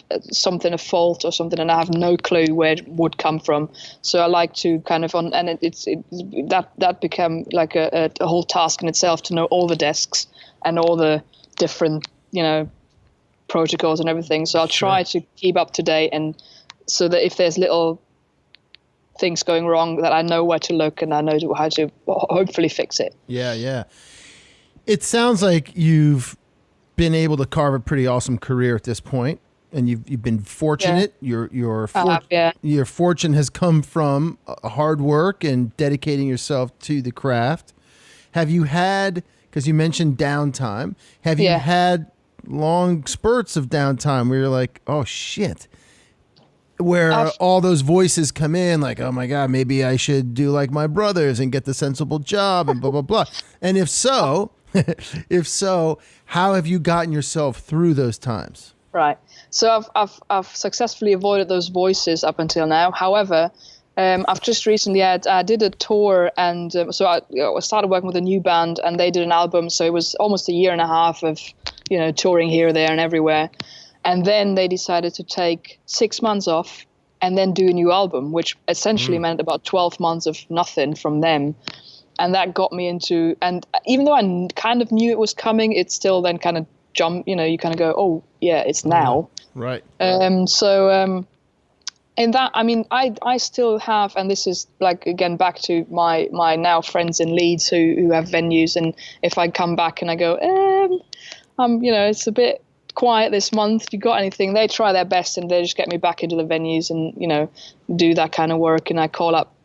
fault or something and I have no clue where it would come from. So I like to kind of that become like a whole task in itself to know all the desks and all the different, protocols and everything. So I'll try to keep up to date, and so that if there's little things going wrong, that I know where to look and I know how to hopefully fix it. Yeah, yeah. It sounds like you've been able to carve a pretty awesome career at this point, and you've been fortunate. Yeah. Your fortune has come from hard work and dedicating yourself to the craft. Have you had, because you mentioned downtime, have you had long spurts of downtime where you're like, oh shit, where all those voices come in like, oh my God, maybe I should do like my brothers and get the sensible job and blah, blah, blah. And if so, how have you gotten yourself through those times? Right. So I've successfully avoided those voices up until now. However, I've just recently I did a tour, and so I started working with a new band, and they did an album. So it was almost a year and a half of, touring here, there, and everywhere. And then they decided to take 6 months off and then do a new album, which essentially meant about 12 months of nothing from them. And that got me into, and even though I kind of knew it was coming, it still then kind of jumped, you kind of go, oh yeah, it's now. Right. in that, I mean, I still have, and this is like, again, back to my now friends in Leeds who have venues. And if I come back and I go, it's a bit quiet this month, you got anything? They try their best and they just get me back into the venues and, do that kind of work. And I call up,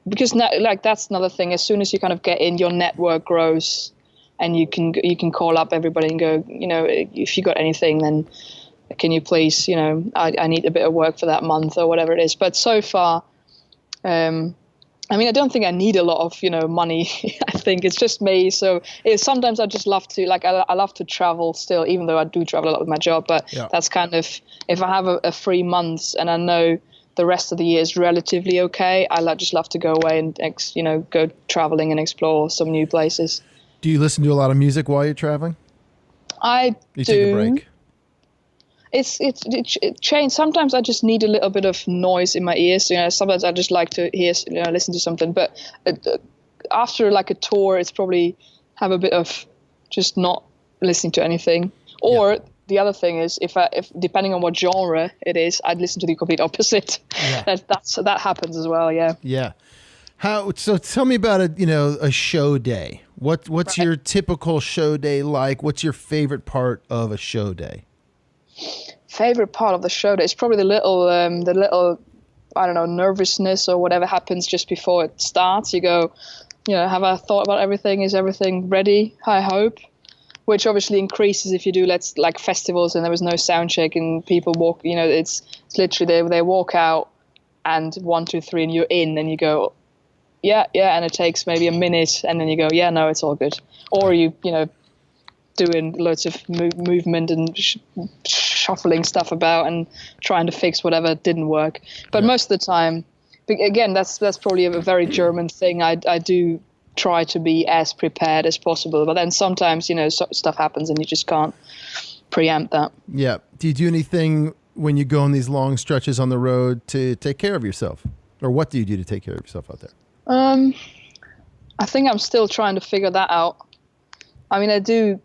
because that's another thing. As soon as you kind of get in, your network grows and you can call up everybody and go, if you got anything, then can you please, I need a bit of work for that month or whatever it is. But so far, I don't think I need a lot of, money. I think it's just me. So sometimes I just love to, I love to travel still, even though I do travel a lot with my job. But that's kind of, if I have a free month and I know the rest of the year is relatively okay, I just love to go away and, go traveling and explore some new places. Do you listen to a lot of music while you're traveling? I you do. Take a break? It changed. Sometimes I just need a little bit of noise in my ears. Sometimes I just like to listen to something. But after like a tour, it's probably have a bit of just not listening to anything. Or the other thing is, if depending on what genre it is, I'd listen to the complete opposite. Yeah. that happens as well. Yeah. Yeah. So tell me about a show day. What's your typical show day like? What's your favorite part of a show day? Favorite part of the show day is probably the little I don't know, nervousness or whatever happens just before it starts. You go, have I thought about everything? Is everything ready? I hope. Which obviously increases if you do like festivals and there was no sound check and people walk. It's literally they walk out and 1, 2, 3 and you're in and you go, yeah, and it takes maybe a minute and then you go, yeah, no, it's all good. Or you doing loads of movement and shuffling stuff about and trying to fix whatever didn't work. But most of the time, again, that's probably a very German thing. I do try to be as prepared as possible, but then sometimes stuff happens and you just can't preempt that. Yeah. Do you do anything when you go on these long stretches on the road to take care of yourself, or what do you do to take care of yourself out there? I think I'm still trying to figure that out. I mean, I do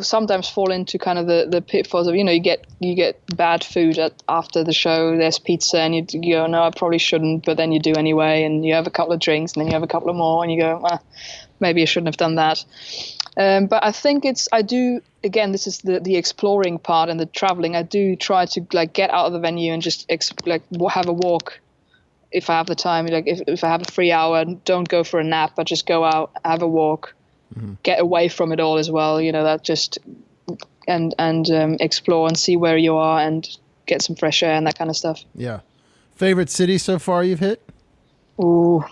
sometimes fall into kind of the pitfalls of, you get bad food after the show. There's pizza and you go, no, I probably shouldn't, but then you do anyway. And you have a couple of drinks and then you have a couple of more and you go, maybe I shouldn't have done that. But I think again, this is the exploring part and the traveling. I do try to get out of the venue and just have a walk if I have the time. If I have a free hour, don't go for a nap, but just go out, have a walk. Mm-hmm. Get away from it all as well, that just and explore and see where you are and get some fresh air and that kind of stuff. Yeah. Favorite city so far you've hit? Ooh,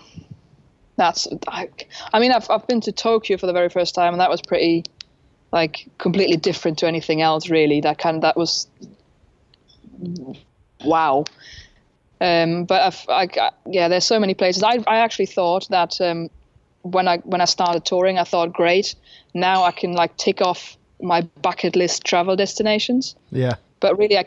I've been to Tokyo for the very first time and that was pretty completely different to anything else really. That was wow. But there's so many places. I actually thought that when I started touring, I thought, great, now I can tick off my bucket list travel destinations. Yeah. But really I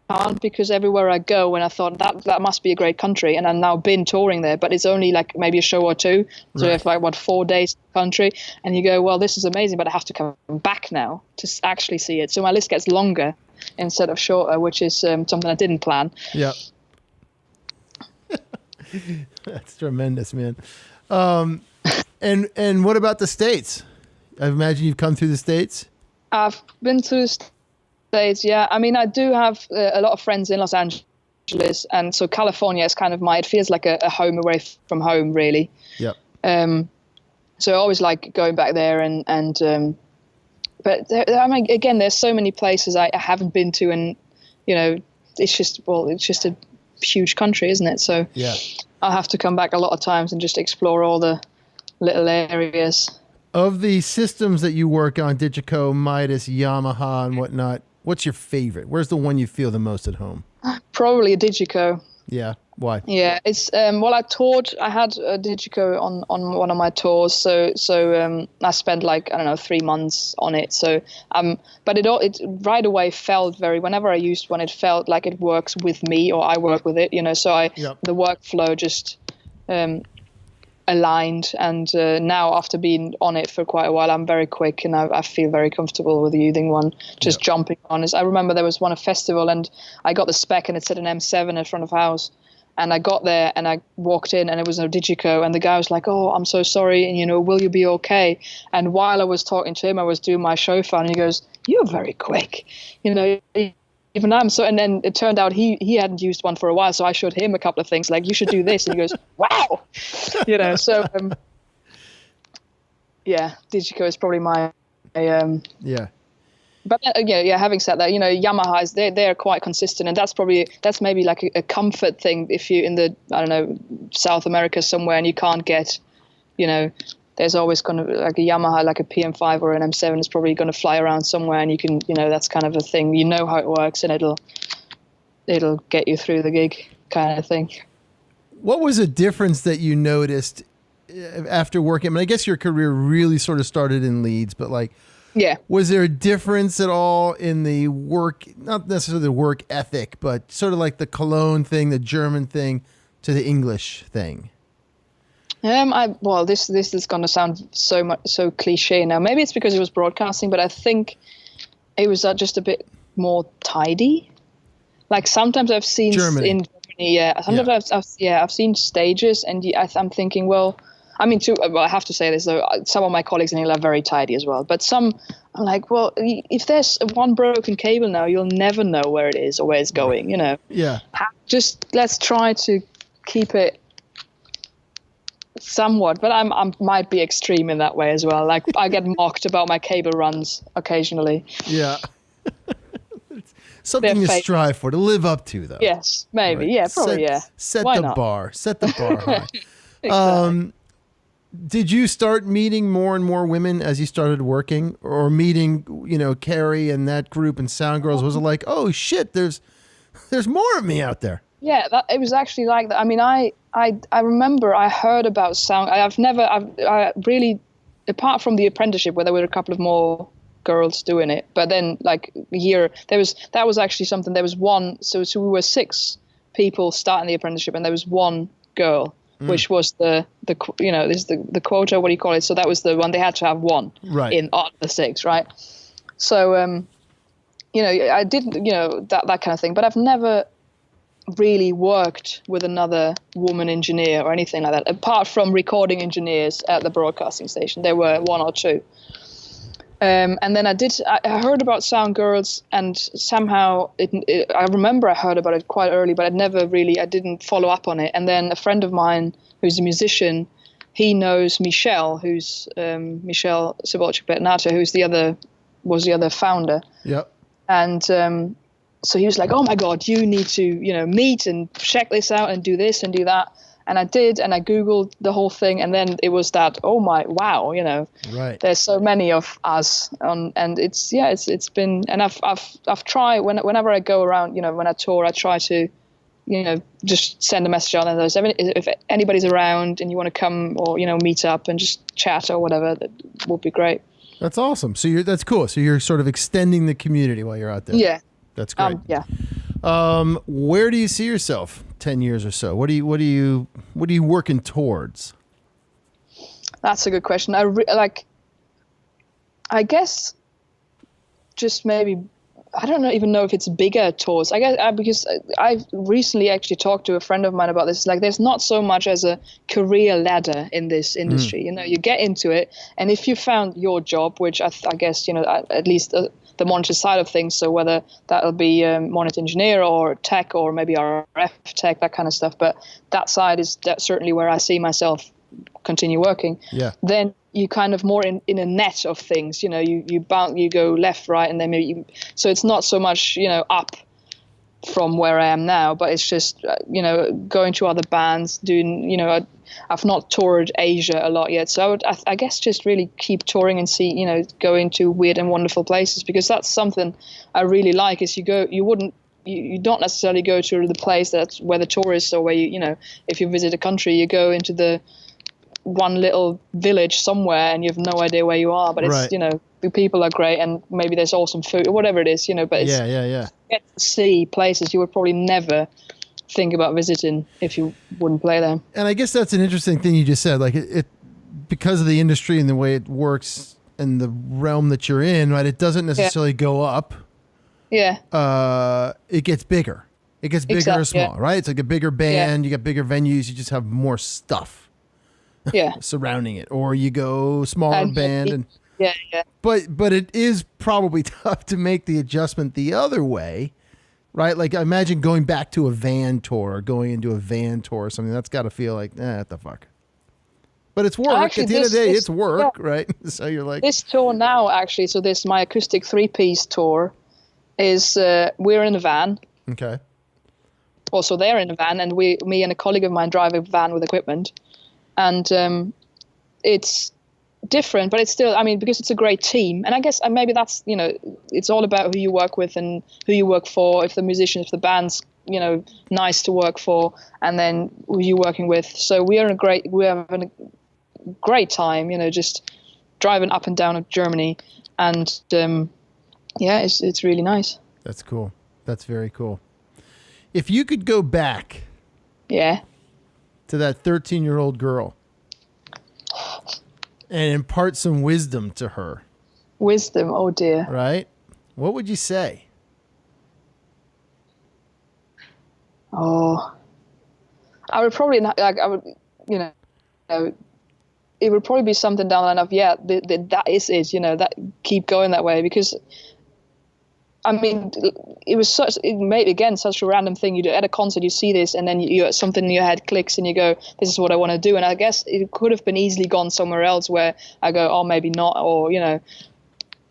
can't, because everywhere I go, when I thought that must be a great country, and I've now been touring there, but it's only maybe a show or two. So if 4 days in the country, and you go, well, this is amazing, but I have to come back now to actually see it. So my list gets longer instead of shorter, which is something I didn't plan. Yeah. That's tremendous, man. And what about the States? I imagine you've come through the States. I've been to the States, yeah. I mean, I do have a lot of friends in Los Angeles, and so California is kind of it feels like a home away from home, really. Yep. So I always like going back there, but again, there's so many places I haven't been to, and it's just a huge country, isn't it? So yeah. I'll have to come back a lot of times and just explore all the little areas. Of the systems that you work on, Digico, Midas, Yamaha, and whatnot, what's your favorite? Where's the one you feel the most at home? Probably a Digico. Yeah. Why? Yeah, it's I had a Digico on one of my tours, so I spent 3 months on it. So but it right away felt whenever I used one, it felt like it works with me, or I work with it, So the workflow just aligned. And now, after being on it for quite a while, I'm very quick, and I feel very comfortable with using one, just jumping on it. I remember there was one festival, and I got the spec, and it said an M7 in front of house. And I got there and I walked in and it was a Digico, and the guy was like, "Oh, I'm so sorry. And, will you be okay?" And while I was talking to him, I was doing my shofar, and he goes, "You're very quick." Even I'm so, and then it turned out he hadn't used one for a while. So I showed him a couple of things like, "You should do this." And he goes, "Wow." So, Digico is probably my, But having said that, Yamahas, they're quite consistent, and that's maybe like a comfort thing if you're in the, I don't know, South America somewhere and you can't get, there's always going to be like a Yamaha, like a PM5 or an M7 is probably going to fly around somewhere, and you can, that's kind of a thing. You know how it works, and it'll get you through the gig kind of thing. What was a difference that you noticed after working? I mean, I guess your career really sort of started in Leeds, but like, yeah. Was there a difference at all in the work, not necessarily the work ethic, but sort of like the Cologne thing, the German thing, to the English thing? This is going to sound so cliche now. Maybe it's because it was broadcasting, but I think it was just a bit more tidy. Like sometimes I've seen Germany. In Germany, sometimes I've seen stages, and I'm thinking, well. I mean, I have to say this, though. Some of my colleagues in England are very tidy as well. But some, I'm like, well, if there's one broken cable now, you'll never know where it is or where it's going, Yeah. Just let's try to keep it somewhat. But I might be extreme in that way as well. Like, I get mocked about my cable runs occasionally. Yeah. Something to strive for, to live up to, though. Yes, maybe. Right. Yeah, probably, Set Why the not? bar. Set the bar high. Exactly. Did you start meeting more and more women as you started working, or meeting, Carrie and that group and Sound Girls? Was it like, oh shit, there's more of me out there? Yeah, it was actually like that. I mean, I remember I heard about Sound. I really, apart from the apprenticeship where there were a couple of more girls doing it, but then like a year, that was actually something. There was one, so we were 6 people starting the apprenticeship, and there was one girl. Which was the quota, what do you call it? So that was the one, they had to have one in all the 6, right? So, I did, that kind of thing, but I've never really worked with another woman engineer or anything like that, apart from recording engineers at the broadcasting station. There were 1 or 2. And then I heard about Sound Girls, and somehow I remember I heard about it quite early, but I didn't follow up on it. And then a friend of mine who's a musician, he knows Michelle, who's Michelle Sabolchik-Betnata, was the other founder. Yep. And so he was like, "Oh my God, you need to, meet and check this out and do this and do that." And I did, and I Googled the whole thing, and then it was that, oh my, wow, right. There's so many of us, and it's been, and I've tried whenever I go around, when I tour, I try to, just send a message out, and if anybody's around and you want to come or meet up and just chat or whatever, that would be great. That's awesome. So that's cool. So you're sort of extending the community while you're out there. Yeah, that's great. Yeah. Where do you see yourself 10 years or so? What are you working towards? That's a good question. I guess just maybe, I don't even know if it's bigger tours. I guess because I've recently actually talked to a friend of mine about this. Like, there's not so much as a career ladder in this industry. You get into it, and if you found your job, which I guess, at least the monitor side of things, so whether that'll be monitor engineer or tech or maybe RF tech, that kind of stuff, but that side is certainly where I see myself continue working. Yeah. Then you kind of more in a net of things, you go left, right, and then maybe so it's not so much up from where I am now, but it's just going to other bands, doing I've not toured Asia a lot yet, so I guess just really keep touring and see go into weird and wonderful places, because that's something I really like. Is you don't necessarily go to the place that's where the tourists, or where if you visit a country, you go into the one little village somewhere and you have no idea where you are, but it's the people are great, and maybe there's awesome food or whatever it is, but it's, yeah get to see places you would probably never think about visiting if you wouldn't play there. And I guess that's an interesting thing you just said. Like it because of the industry and the way it works and the realm that you're in, right? It doesn't necessarily go up. Yeah. It gets bigger. It gets bigger or smaller, right? It's like a bigger band. You got bigger venues. You just have more stuff. Surrounding it, or you go smaller band and. Yeah. But it is probably tough to make the adjustment the other way, right? Like imagine going back to a van tour, or going into a van tour or something. That's got to feel like, what the fuck? But it's work. Actually, at the end of the day, it's work, right? So you're like... This tour now, actually, so this my acoustic 3-piece tour is, we're in a van. Okay. Also, they're in a van, and me and a colleague of mine drive a van with equipment. And it's different, but it's still, I mean, because it's a great team. And I guess maybe that's, it's all about who you work with and who you work for. If the musicians, if the band's, nice to work for, and then who you're working with. So we're having a great time, just driving up and down of Germany. And it's really nice. That's cool. That's very cool. If you could go back to that 13-year-old girl and impart some wisdom to her. Wisdom, oh dear. Right? What would you say? Oh, I would probably not, it would probably be something down the line of, that is it, that keep going that way. Because, I mean, it made, again, such a random thing. You do at a concert, you see this, and then something in your head clicks and you go, this is what I want to do. And I guess it could have been easily gone somewhere else where I go, oh, maybe not, or,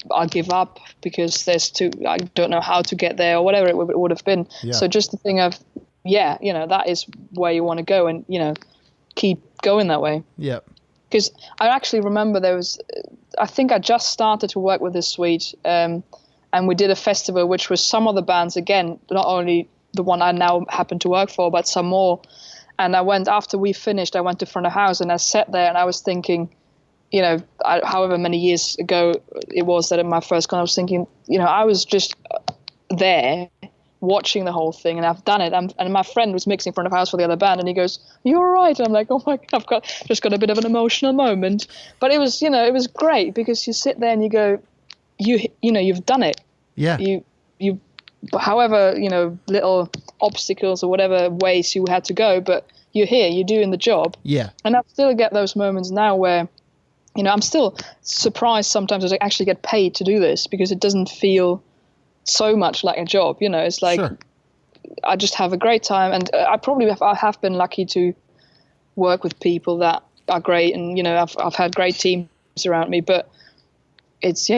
I'll give up because I don't know how to get there, or whatever it would have been. Yeah. So just the thing of, that is where you want to go, and, keep going that way. Yeah. Because I actually remember I think I just started to work with this Swede, and we did a festival, which was some other bands, again, not only the one I now happen to work for, but some more. And after we finished, I went to front of house and I sat there and I was thinking, however many years ago it was that in my first con, I was thinking, I was just there watching the whole thing, and I've done it. And my friend was mixing front of house for the other band, and he goes, "You're right." And I'm like, "Oh my God, I've just got a bit of an emotional moment." But it was, it was great because you sit there and you go, you've done it. Yeah. You, however, little obstacles or whatever ways you had to go, but you're here, you're doing the job. Yeah. And I still get those moments now where, I'm still surprised sometimes that I actually get paid to do this, because it doesn't feel so much like a job. It's like, sure. I just have a great time, and I have been lucky to work with people that are great, and I've had great teams around me, but it's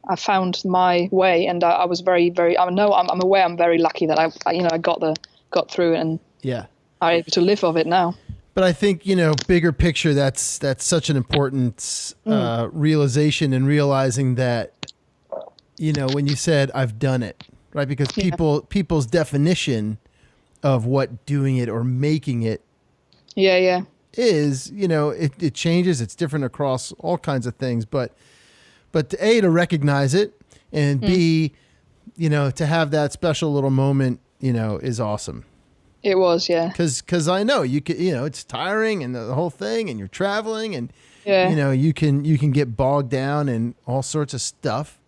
I found my way, and I was very, very. I'm aware I'm very lucky that I got through it, and I'm able to live off it now. But I think, bigger picture, that's such an important realization, and realizing that, when you said I've done it, right? Because people's definition of what doing it or making it is, it changes. It's different across all kinds of things, but to recognize it, and B, to have that special little moment, is awesome. It was, yeah. Because I know you can, it's tiring and the whole thing, and you're traveling, and you can get bogged down in all sorts of stuff.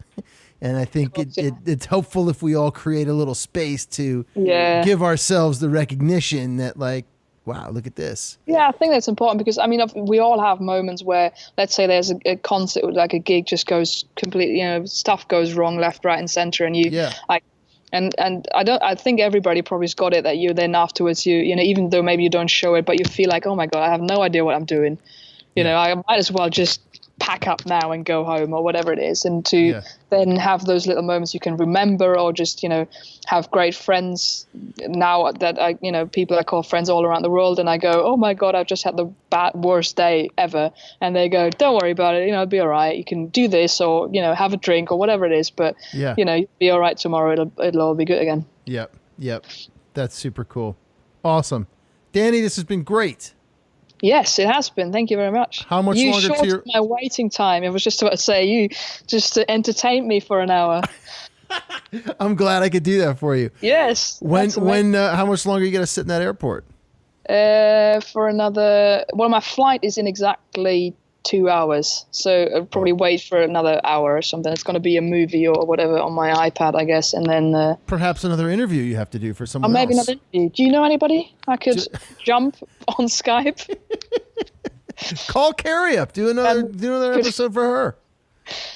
And I think it's helpful if we all create a little space to give ourselves the recognition that, like, wow, look at this. Yeah, I think that's important, because we all have moments where, let's say there's a concert, like a gig just goes completely, stuff goes wrong left, right, and center, and and I think everybody probably's got it, that you then afterwards even though maybe you don't show it, but you feel like, oh my God, I have no idea what I'm doing. I might as well just pack up now and go home, or whatever it is, and to then have those little moments you can remember, or just have great friends now that I people I call friends all around the world, and I go, oh my God, I've just had the worst day ever, and they go, don't worry about it, it'll be all right, you can do this, or have a drink, or whatever it is, but you'll be all right tomorrow, it'll all be good again. Yep, that's super cool. Awesome. Dani, this has been great. Yes, it has been. Thank you very much. How much you longer shortened my waiting time. I was just about to say, you just entertained me for an hour. I'm glad I could do that for you. Yes. How much longer are you going to sit in that airport? For another, well, my flight is in exactly 2 hours, so I'll probably wait for another hour or something. It's going to be a movie or whatever on my iPad, I guess, and then perhaps another interview you have to do for someone maybe else. another interview. Do you know anybody I could jump on Skype? Call Carrie up. Do another episode for her.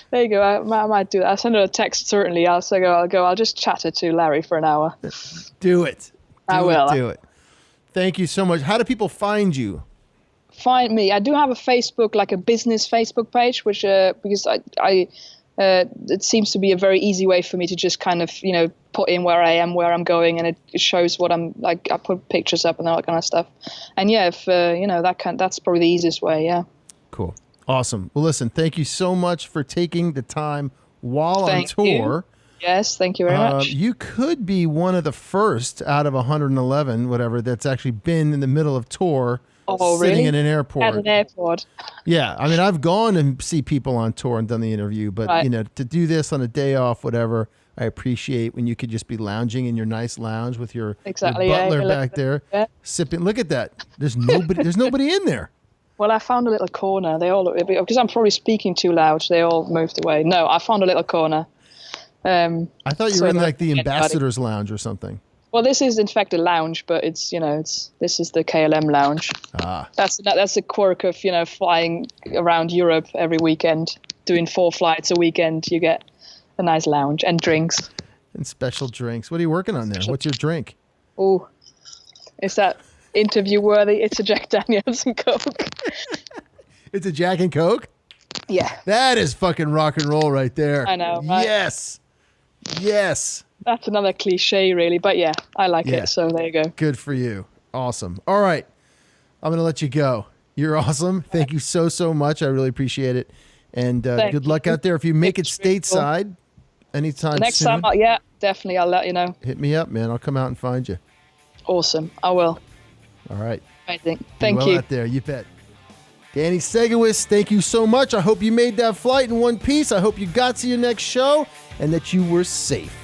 There you go. I might do that. I'll send her a text. Certainly, I'll just chat her to Larry for an hour. Do it. I will. Do it. Thank you so much. How do people find you? Find me. I do have a Facebook, like a business Facebook page, which because I it seems to be a very easy way for me to just kind of put in where I am, where I'm going, and it shows what I'm like. I put pictures up and all that kind of stuff. And yeah, if that's probably the easiest way. Yeah. Cool. Awesome. Well, listen. Thank you so much for taking the time while on tour. Yes, thank you very much. You could be one of the first out of 111, whatever, that's actually been in the middle of tour. Sitting in an airport. At an airport. Yeah, I mean, I've gone and see people on tour and done the interview, but to do this on a day off, whatever, I appreciate when you could just be lounging in your nice lounge with your butler back there, sipping. Look at that. There's nobody. There's nobody in there. Well, I found a little corner. They all, because I'm probably speaking too loud, they all moved away. No, I found a little corner. I thought you were in like the ambassador's lounge or something. Well, this is in fact a lounge, but this is the KLM lounge. That's a quirk of flying around Europe every weekend, doing 4 flights a weekend. You get a nice lounge and drinks. And special drinks. What are you working on there? What's your drink? Oh, is that interview worthy? It's a Jack Daniels and Coke. It's a Jack and Coke? Yeah. That is fucking rock and roll right there. I know. Right? Yes. That's another cliche, really. But yeah, I like it. So there you go. Good for you. Awesome. All right. I'm going to let you go. You're awesome. Thank you so much. I really appreciate it. And good luck out there. If you make it stateside anytime next soon. time, definitely. I'll let you know. Hit me up, man. I'll come out and find you. Awesome. I will. All right. Amazing. Thank you. you. Out there. You bet. Dani Seggewiss, thank you so much. I hope you made that flight in one piece. I hope you got to your next show and that you were safe.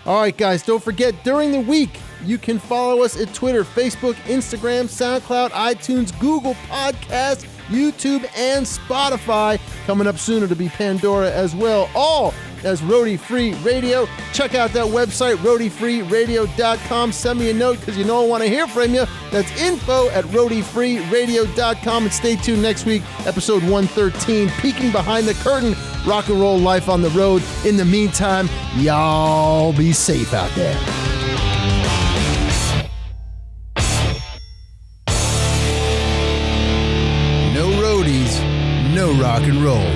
All right, guys, don't forget, during the week, you can follow us at Twitter, Facebook, Instagram, SoundCloud, iTunes, Google Podcasts, YouTube, and Spotify. Coming up sooner to be Pandora as well, all as Roadie Free Radio. Check out that website, roadiefreeradio.com. Send me a note because I want to hear from you. That's info@roadiefreeradio.com. And stay tuned next week, episode 113, Peeking Behind the Curtain, rock and roll life on the road. In the meantime, y'all be safe out there. No roadies, no rock and roll.